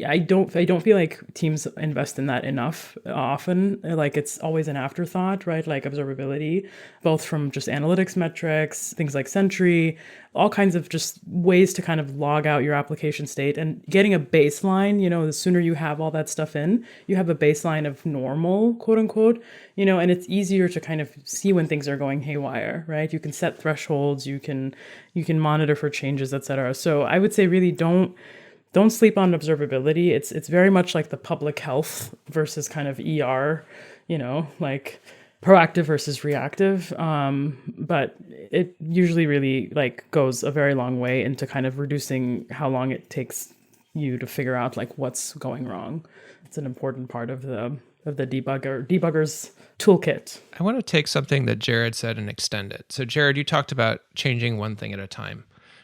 I don't feel like teams invest in that enough often. Like it's always an afterthought, right? Like observability, both from just analytics metrics, things like Sentry, all kinds of just ways to kind of log out your application state and getting a baseline. The sooner you have all that stuff in, you have a baseline of normal, quote unquote, and it's easier to kind of see when things are going haywire, right? You can set thresholds, you can monitor for changes, et cetera. So I would say really don't sleep on observability. It's very much like the public health versus kind of ER, like proactive versus reactive. But it usually really like goes a very long way into kind of reducing how long it takes you to figure out like what's going wrong. It's an important part of the debugger's toolkit. I want to take something that Jerod said and extend it. So Jerod, you talked about changing one thing at a time.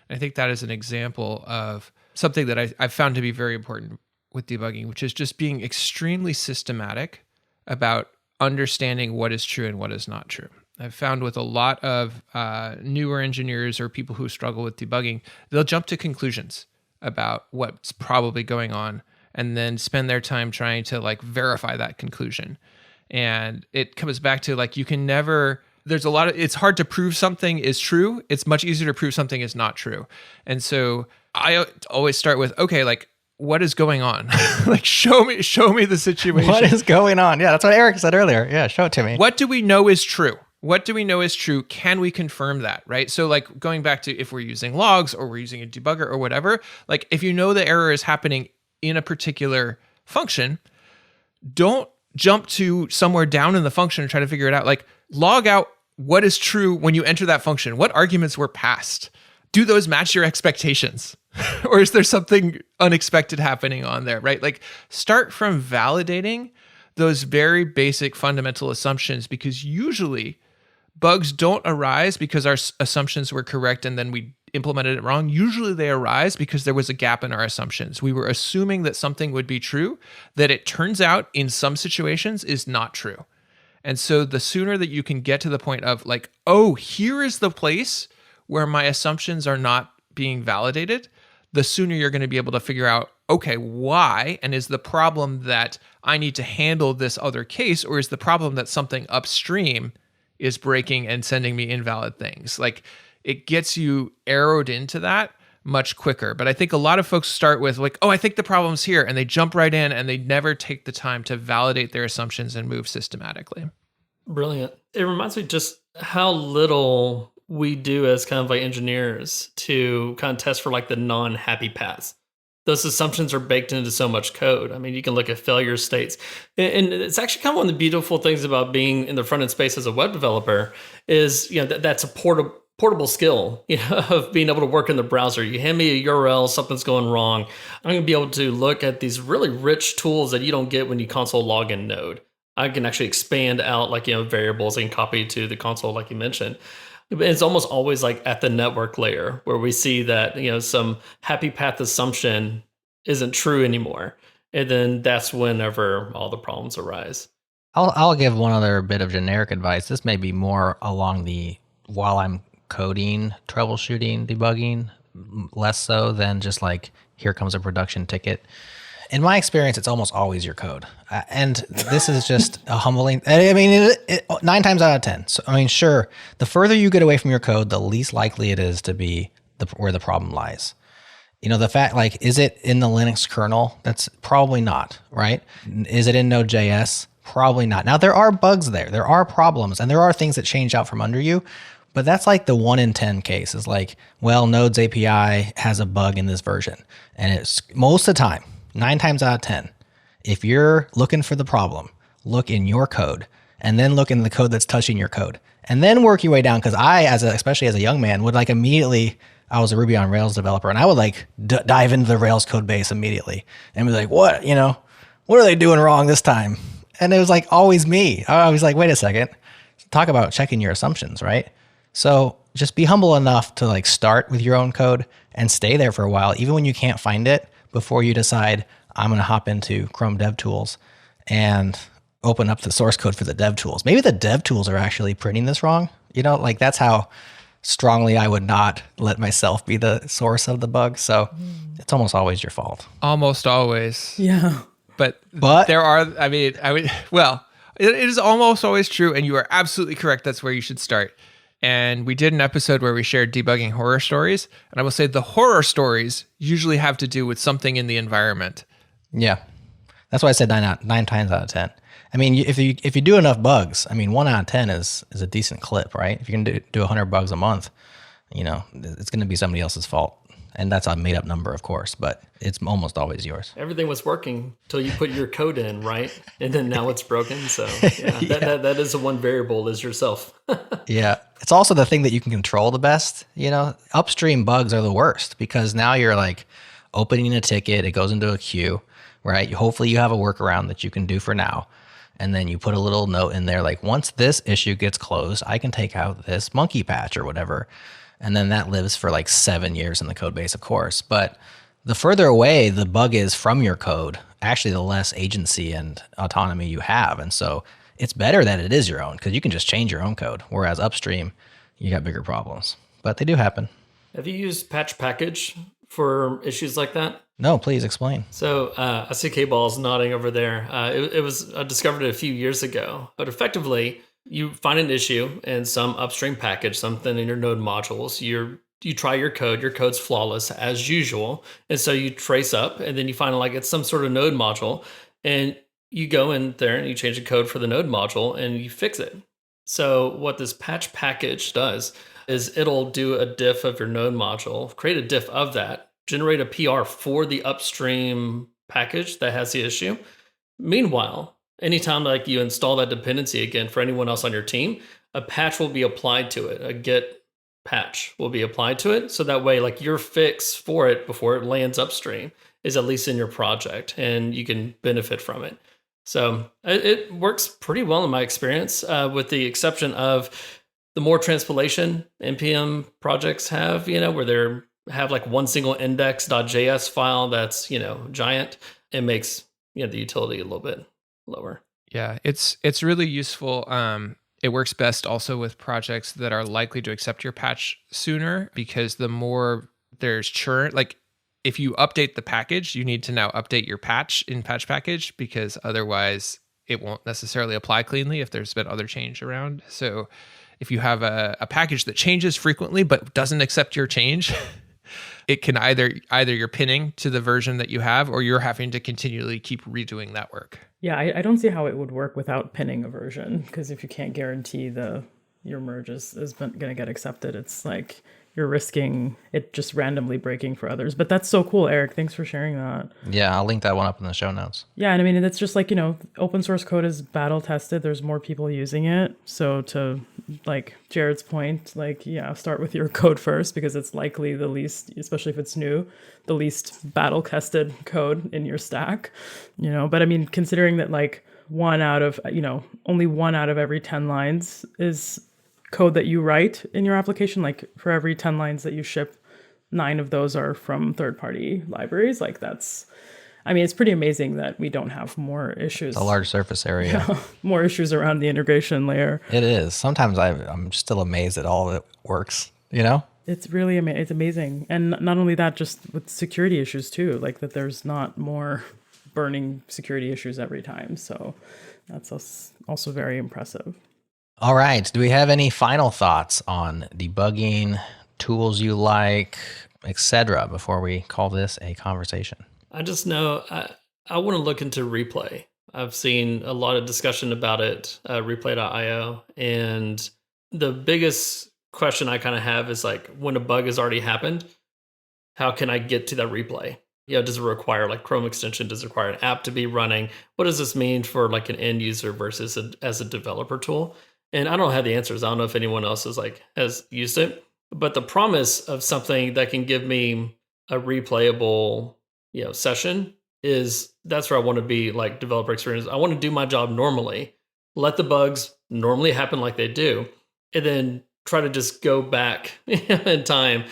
I think that is an example of something that I've found to be very important with debugging, which is just being extremely systematic about understanding what is true and what is not true. I've found with a lot of newer engineers or people who struggle with debugging, they'll jump to conclusions about what's probably going on and then spend their time trying to like verify that conclusion. And it comes back to like, it's hard to prove something is true. It's much easier to prove something is not true. And so I always start with, okay, like what is going on? Like show me the situation. What is going on? Yeah, that's what Eric said earlier. Yeah, show it to me. What do we know is true? What do we know is true? Can we confirm that, right? So like going back to if we're using logs or we're using a debugger or whatever, like if you know the error is happening in a particular function, don't jump to somewhere down in the function and try to figure it out. Like log out what is true when you enter that function. What arguments were passed? Do those match your expectations? Or is there something unexpected happening on there, right? Like start from validating those very basic fundamental assumptions, because usually bugs don't arise because our assumptions were correct and then we implemented it wrong. Usually they arise because there was a gap in our assumptions. We were assuming that something would be true that it turns out in some situations is not true. And so the sooner that you can get to the point of like, oh, here is the place where my assumptions are not being validated, the sooner you're going to be able to figure out, okay, why? And is the problem that I need to handle this other case, or is the problem that something upstream is breaking and sending me invalid things? Like it gets you arrowed into that much quicker. But I think a lot of folks start with like, oh, I think the problem's here, and they jump right in and they never take the time to validate their assumptions and move systematically. Brilliant. It reminds me just how little we do as kind of like engineers to kind of test for like the non-happy paths. Those assumptions are baked into so much code. I mean, you can look at failure states. And it's actually kind of one of the beautiful things about being in the front-end space as a web developer is, that's a portable skill, of being able to work in the browser. You hand me a URL, something's going wrong. I'm going to be able to look at these really rich tools that you don't get when you console log in Node. I can actually expand out like, variables and copy to the console, like you mentioned. It's almost always like at the network layer where we see that, some happy path assumption isn't true anymore. And then that's whenever all the problems arise. I'll give one other bit of generic advice. This may be more along the while I'm coding, troubleshooting, debugging, less so than just like, here comes a production ticket. In my experience, it's almost always your code. And this is just a humbling, 9 times out of 10. So, sure, the further you get away from your code, the least likely it is to be where the problem lies. The fact, like, is it in the Linux kernel? That's probably not, right? Is it in Node.js? Probably not. Now, there are bugs there. There are problems, and there are things that change out from under you. But that's like the 1 in 10 case. It's like, well, Node's API has a bug in this version. And it's most of the time, 9 times out of 10, if you're looking for the problem, look in your code and then look in the code that's touching your code and then work your way down. Because especially as a young man, would like immediately, I was a Ruby on Rails developer and I would like dive into the Rails code base immediately and be like, what are they doing wrong this time? And it was like always me. I was like, wait a second, talk about checking your assumptions, right? So just be humble enough to like start with your own code and stay there for a while, even when you can't find it, before you decide I'm going to hop into Chrome DevTools and open up the source code for the DevTools. Maybe the DevTools are actually printing this wrong. Like that's how strongly I would not let myself be the source of the bug. So it's almost always your fault. Almost always. Yeah. But there are, it is almost always true. And you are absolutely correct. That's where you should start. And we did an episode where we shared debugging horror stories. And I will say the horror stories usually have to do with something in the environment. Yeah. That's why I said 9 times out of 10. I mean, if you do enough bugs, I mean, 1 out of 10 is a decent clip, right? If you can do 100 bugs a month, it's going to be somebody else's fault. And that's a made up number, of course, but it's almost always yours. Everything was working till you put your code in, right? And then now it's broken. So that is the one variable is yourself. Yeah. It's also the thing that you can control the best. Upstream bugs are the worst because now you're like opening a ticket, it goes into a queue, right? Hopefully you have a workaround that you can do for now. And then you put a little note in there like, once this issue gets closed, I can take out this monkey patch or whatever. And then that lives for like 7 years in the code base, of course. But the further away the bug is from your code, actually the less agency and autonomy you have. And so it's better that it is your own because you can just change your own code. Whereas upstream, you got bigger problems. But they do happen. Have you used patch package for issues like that? No, please explain. So I see KBall's nodding over there. It was I discovered it a few years ago. But effectively, you find an issue in some upstream package, something in your node modules. You try your code's flawless as usual. And so you trace up and then you find like it's some sort of node module and you go in there and you change the code for the node module and you fix it. So what this patch package does is it'll do a diff of your node module, create a diff of that, generate a PR for the upstream package that has the issue. Meanwhile, anytime like you install that dependency again for anyone else on your team, a patch will be applied to it. A git patch will be applied to it. So that way, like your fix for it before it lands upstream is at least in your project and you can benefit from it. So it works pretty well in my experience, with the exception of the more transpilation NPM projects have, where they have like one single index.js file that's, giant. It makes, the utility a little bit lower. Yeah, it's really useful. It works best also with projects that are likely to accept your patch sooner because the more there's churn, like if you update the package, you need to now update your patch in patch package because otherwise it won't necessarily apply cleanly if there's been other change around. So if you have a package that changes frequently but doesn't accept your change, it can either you're pinning to the version that you have or you're having to continually keep redoing that work. Yeah, I don't see how it would work without pinning a version, because if you can't guarantee your merge is going to get accepted, it's like you're risking it just randomly breaking for others. But that's so cool, Eric. Thanks for sharing that. Yeah, I'll link that one up in the show notes. Yeah, and I mean, it's just like, open source code is battle tested. There's more people using it. So to like Jared's point, start with your code first because it's likely the least, especially if it's new, the least battle tested code in your stack, But I mean, considering that like only 1 out of every 10 lines is code that you write in your application, like for every 10 lines that you ship, 9 of those are from third-party libraries. Like it's pretty amazing that we don't have more issues. It's a large surface area. Yeah, more issues around the integration layer. It is. Sometimes I'm still amazed at all that works, It's really it's amazing. And not only that, just with security issues too, like that there's not more burning security issues every time. So that's also very impressive. All right. Do we have any final thoughts on debugging, tools you like, etc., before we call this a conversation? I just know I want to look into replay. I've seen a lot of discussion about it, replay.io. And the biggest question I kind of have is like, when a bug has already happened, how can I get to that replay? Does it require like Chrome extension? Does it require an app to be running? What does this mean for like an end user versus as a developer tool? And I don't have the answers. I don't know if anyone else has used it, but the promise of something that can give me a replayable, session that's where I want to be, like developer experience. I want to do my job normally, let the bugs normally happen like they do, and then try to just go back in time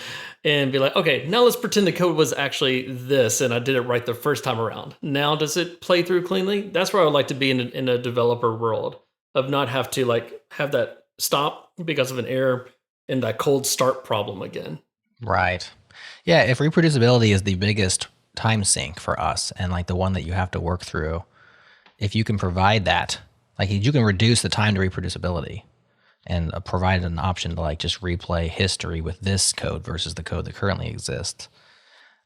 and be like, okay, now let's pretend the code was actually this and I did it right the first time around. Now, does it play through cleanly? That's where I would like to be in a developer world, of not have to like have that stop because of an error, in that cold start problem again. Right. Yeah, if reproducibility is the biggest time sink for us and like the one that you have to work through, if you can provide that, like you can reduce the time to reproducibility and provide an option to like just replay history with this code versus the code that currently exists.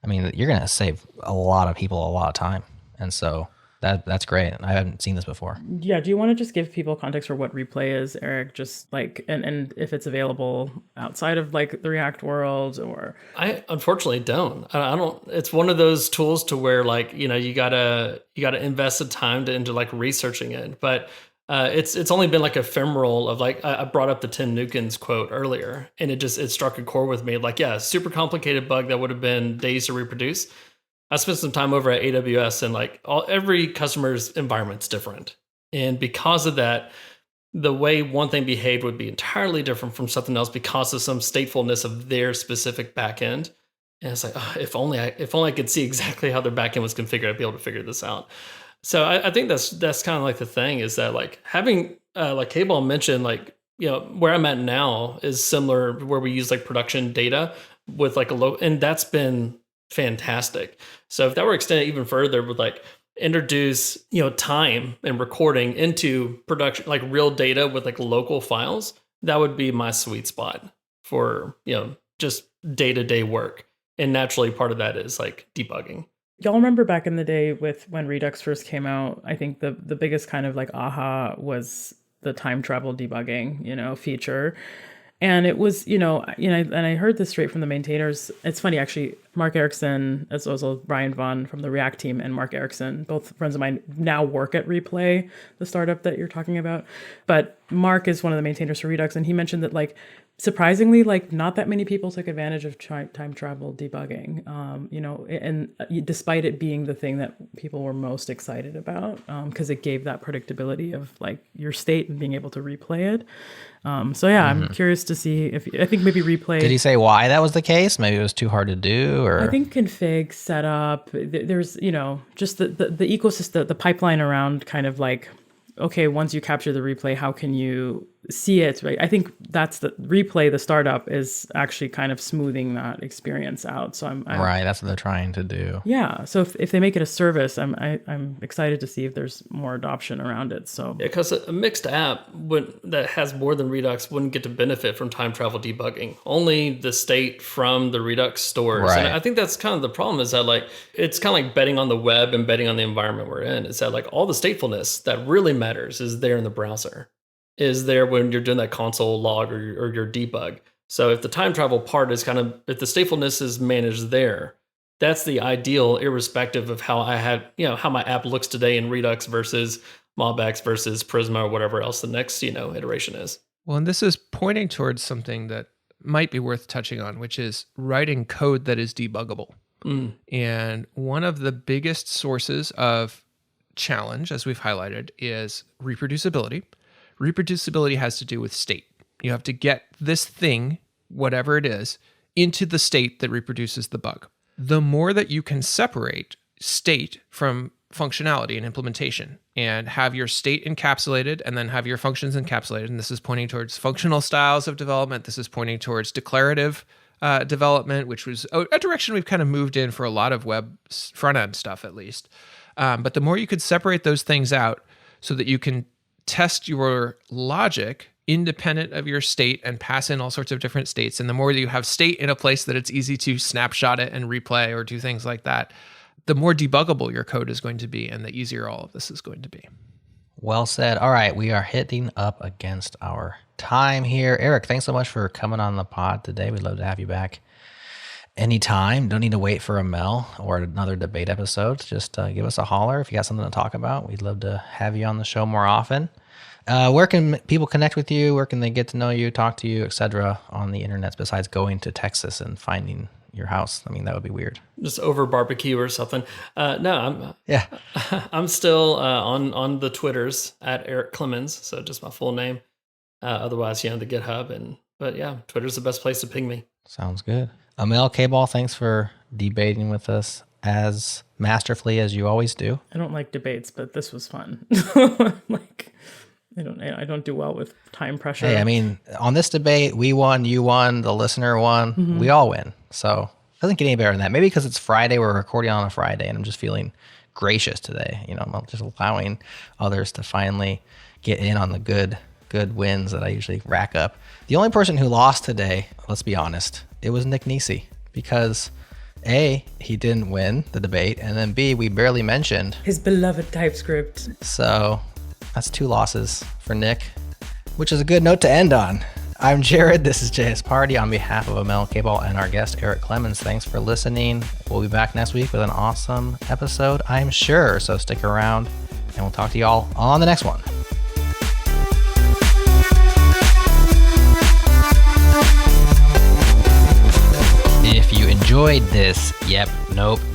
I mean, you're going to save a lot of people a lot of time. And so that's great. I haven't seen this before. Yeah. Do you want to just give people context for what replay is, Eric? Just like, and if it's available outside of like the React world or... I unfortunately don't. I don't. It's one of those tools to where like, you gotta invest the time into like researching it. But it's only been like ephemeral of like, I brought up the Tim Nukens quote earlier, and it struck a chord with me. Like, yeah, super complicated bug that would have been days to reproduce. I spent some time over at AWS, and like every customer's environment's different. And because of that, the way one thing behaved would be entirely different from something else because of some statefulness of their specific backend. And it's like, oh, if only I could see exactly how their backend was configured, I'd be able to figure this out. So I think that's kind of like the thing is that like having like KBall mentioned, like, where I'm at now is similar where we use like production data with like and that's been fantastic. So if that were extended even further, would like introduce time and recording into production, like real data with like local files, that would be my sweet spot for just day-to-day work. And naturally part of that is like debugging. Y'all remember back in the day with when Redux first came out, I think the biggest kind of like aha was the time travel debugging feature. And it was, and I heard this straight from the maintainers. It's funny, actually, Mark Erickson, as well as Brian Vaughn from the React team, and Mark Erickson, both friends of mine, now work at Replay, the startup that you're talking about. But Mark is one of the maintainers for Redux, and he mentioned that, like, surprisingly, like, not that many people took advantage of time travel debugging, and despite it being the thing that people were most excited about, because it gave that predictability of, like, your state and being able to replay it. I'm curious to see I think maybe Replay. Did he say why that was the case? Maybe it was too hard to do, or I think config setup. There's just the ecosystem, the pipeline around kind of like, okay, once you capture the replay, how can you see it, right? I think that's the Replay, the startup, is actually kind of smoothing that experience out. So I'm right. That's what they're trying to do. Yeah. So if they make it a service, I'm excited to see if there's more adoption around it. So because a mixed app that has more than Redux wouldn't get to benefit from time travel debugging. Only the state from the Redux stores. Right. And I think that's kind of the problem, is that like it's kind of like betting on the web and betting on the environment we're in. Is that like all the statefulness that really matters is there in the browser. Is there when you're doing that console log or your debug. So if the time travel part is kind of, if the statefulness is managed there, that's the ideal, irrespective of how how my app looks today in Redux versus MobX versus Prisma or whatever else the next, iteration is. Well, and this is pointing towards something that might be worth touching on, which is writing code that is debuggable. And one of the biggest sources of challenge, as we've highlighted, is reproducibility. Reproducibility has to do with state. You have to get this thing, whatever it is, into the state that reproduces the bug. The more that you can separate state from functionality and implementation and have your state encapsulated and then have your functions encapsulated, and this is pointing towards functional styles of development, this is pointing towards declarative development, which was a direction we've kind of moved in for a lot of web front-end stuff, at least. But the more you could separate those things out so that you can test your logic independent of your state and pass in all sorts of different states. And the more that you have state in a place that it's easy to snapshot it and replay or do things like that, the more debuggable your code is going to be and the easier all of this is going to be. Well said. All right, we are hitting up against our time here. Eric, thanks so much for coming on the pod today. We'd love to have you back anytime. Don't need to wait for Amal or another debate episode. Just give us a holler if you got something to talk about. We'd love to have you on the show more often. Where can people connect with you? Where can they get to know you, talk to you, etc. on the internet besides going to Texas and finding your house? I mean, that would be weird. Just over barbecue or something. No, I'm still on the Twitters at Eric Clemmons, so just my full name. Otherwise, the GitHub but yeah, Twitter's the best place to ping me. Sounds good. Amal, KBall, thanks for debating with us as masterfully as you always do. I don't like debates, but this was fun. I don't do well with time pressure. Hey, I mean, on this debate, we won, you won, the listener won, we all win. So it doesn't get any better than that. Maybe because it's Friday, we're recording on a Friday, and I'm just feeling gracious today. I'm just allowing others to finally get in on the good wins that I usually rack up. The only person who lost today, let's be honest, it was Nick Nisi, because A, he didn't win the debate, and then B, we barely mentioned his beloved TypeScript. So that's 2 losses for Nick, which is a good note to end on. I'm Jared. This is JS Party on behalf of Amal, KBall, and our guest, Eric Clemmons. Thanks for listening. We'll be back next week with an awesome episode, I'm sure. So stick around, and we'll talk to you all on the next one. If you enjoyed this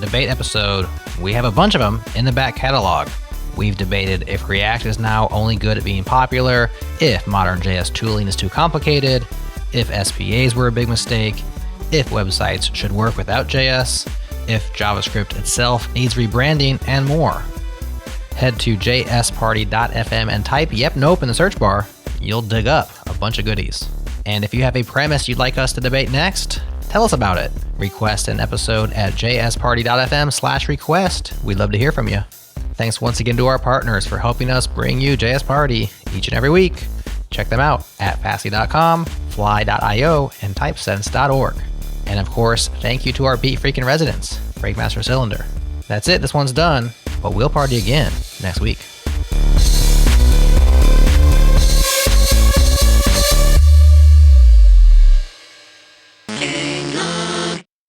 debate episode, we have a bunch of them in the back catalog. We've debated if React is now only good at being popular, if modern JS tooling is too complicated, if SPAs were a big mistake, if websites should work without JS, if JavaScript itself needs rebranding, and more. Head to jsparty.fm and type in the search bar. You'll dig up a bunch of goodies. And if you have a premise you'd like us to debate next, tell us about it. Request an episode at jsparty.fm/request. We'd love to hear from you. Thanks once again to our partners for helping us bring you JS Party each and every week. Check them out at Fastly.com, Fly.io, and Typesense.org. And of course, thank you to our Beat Freaking residents, Breakmaster Cylinder. That's it, this one's done, but we'll party again next week.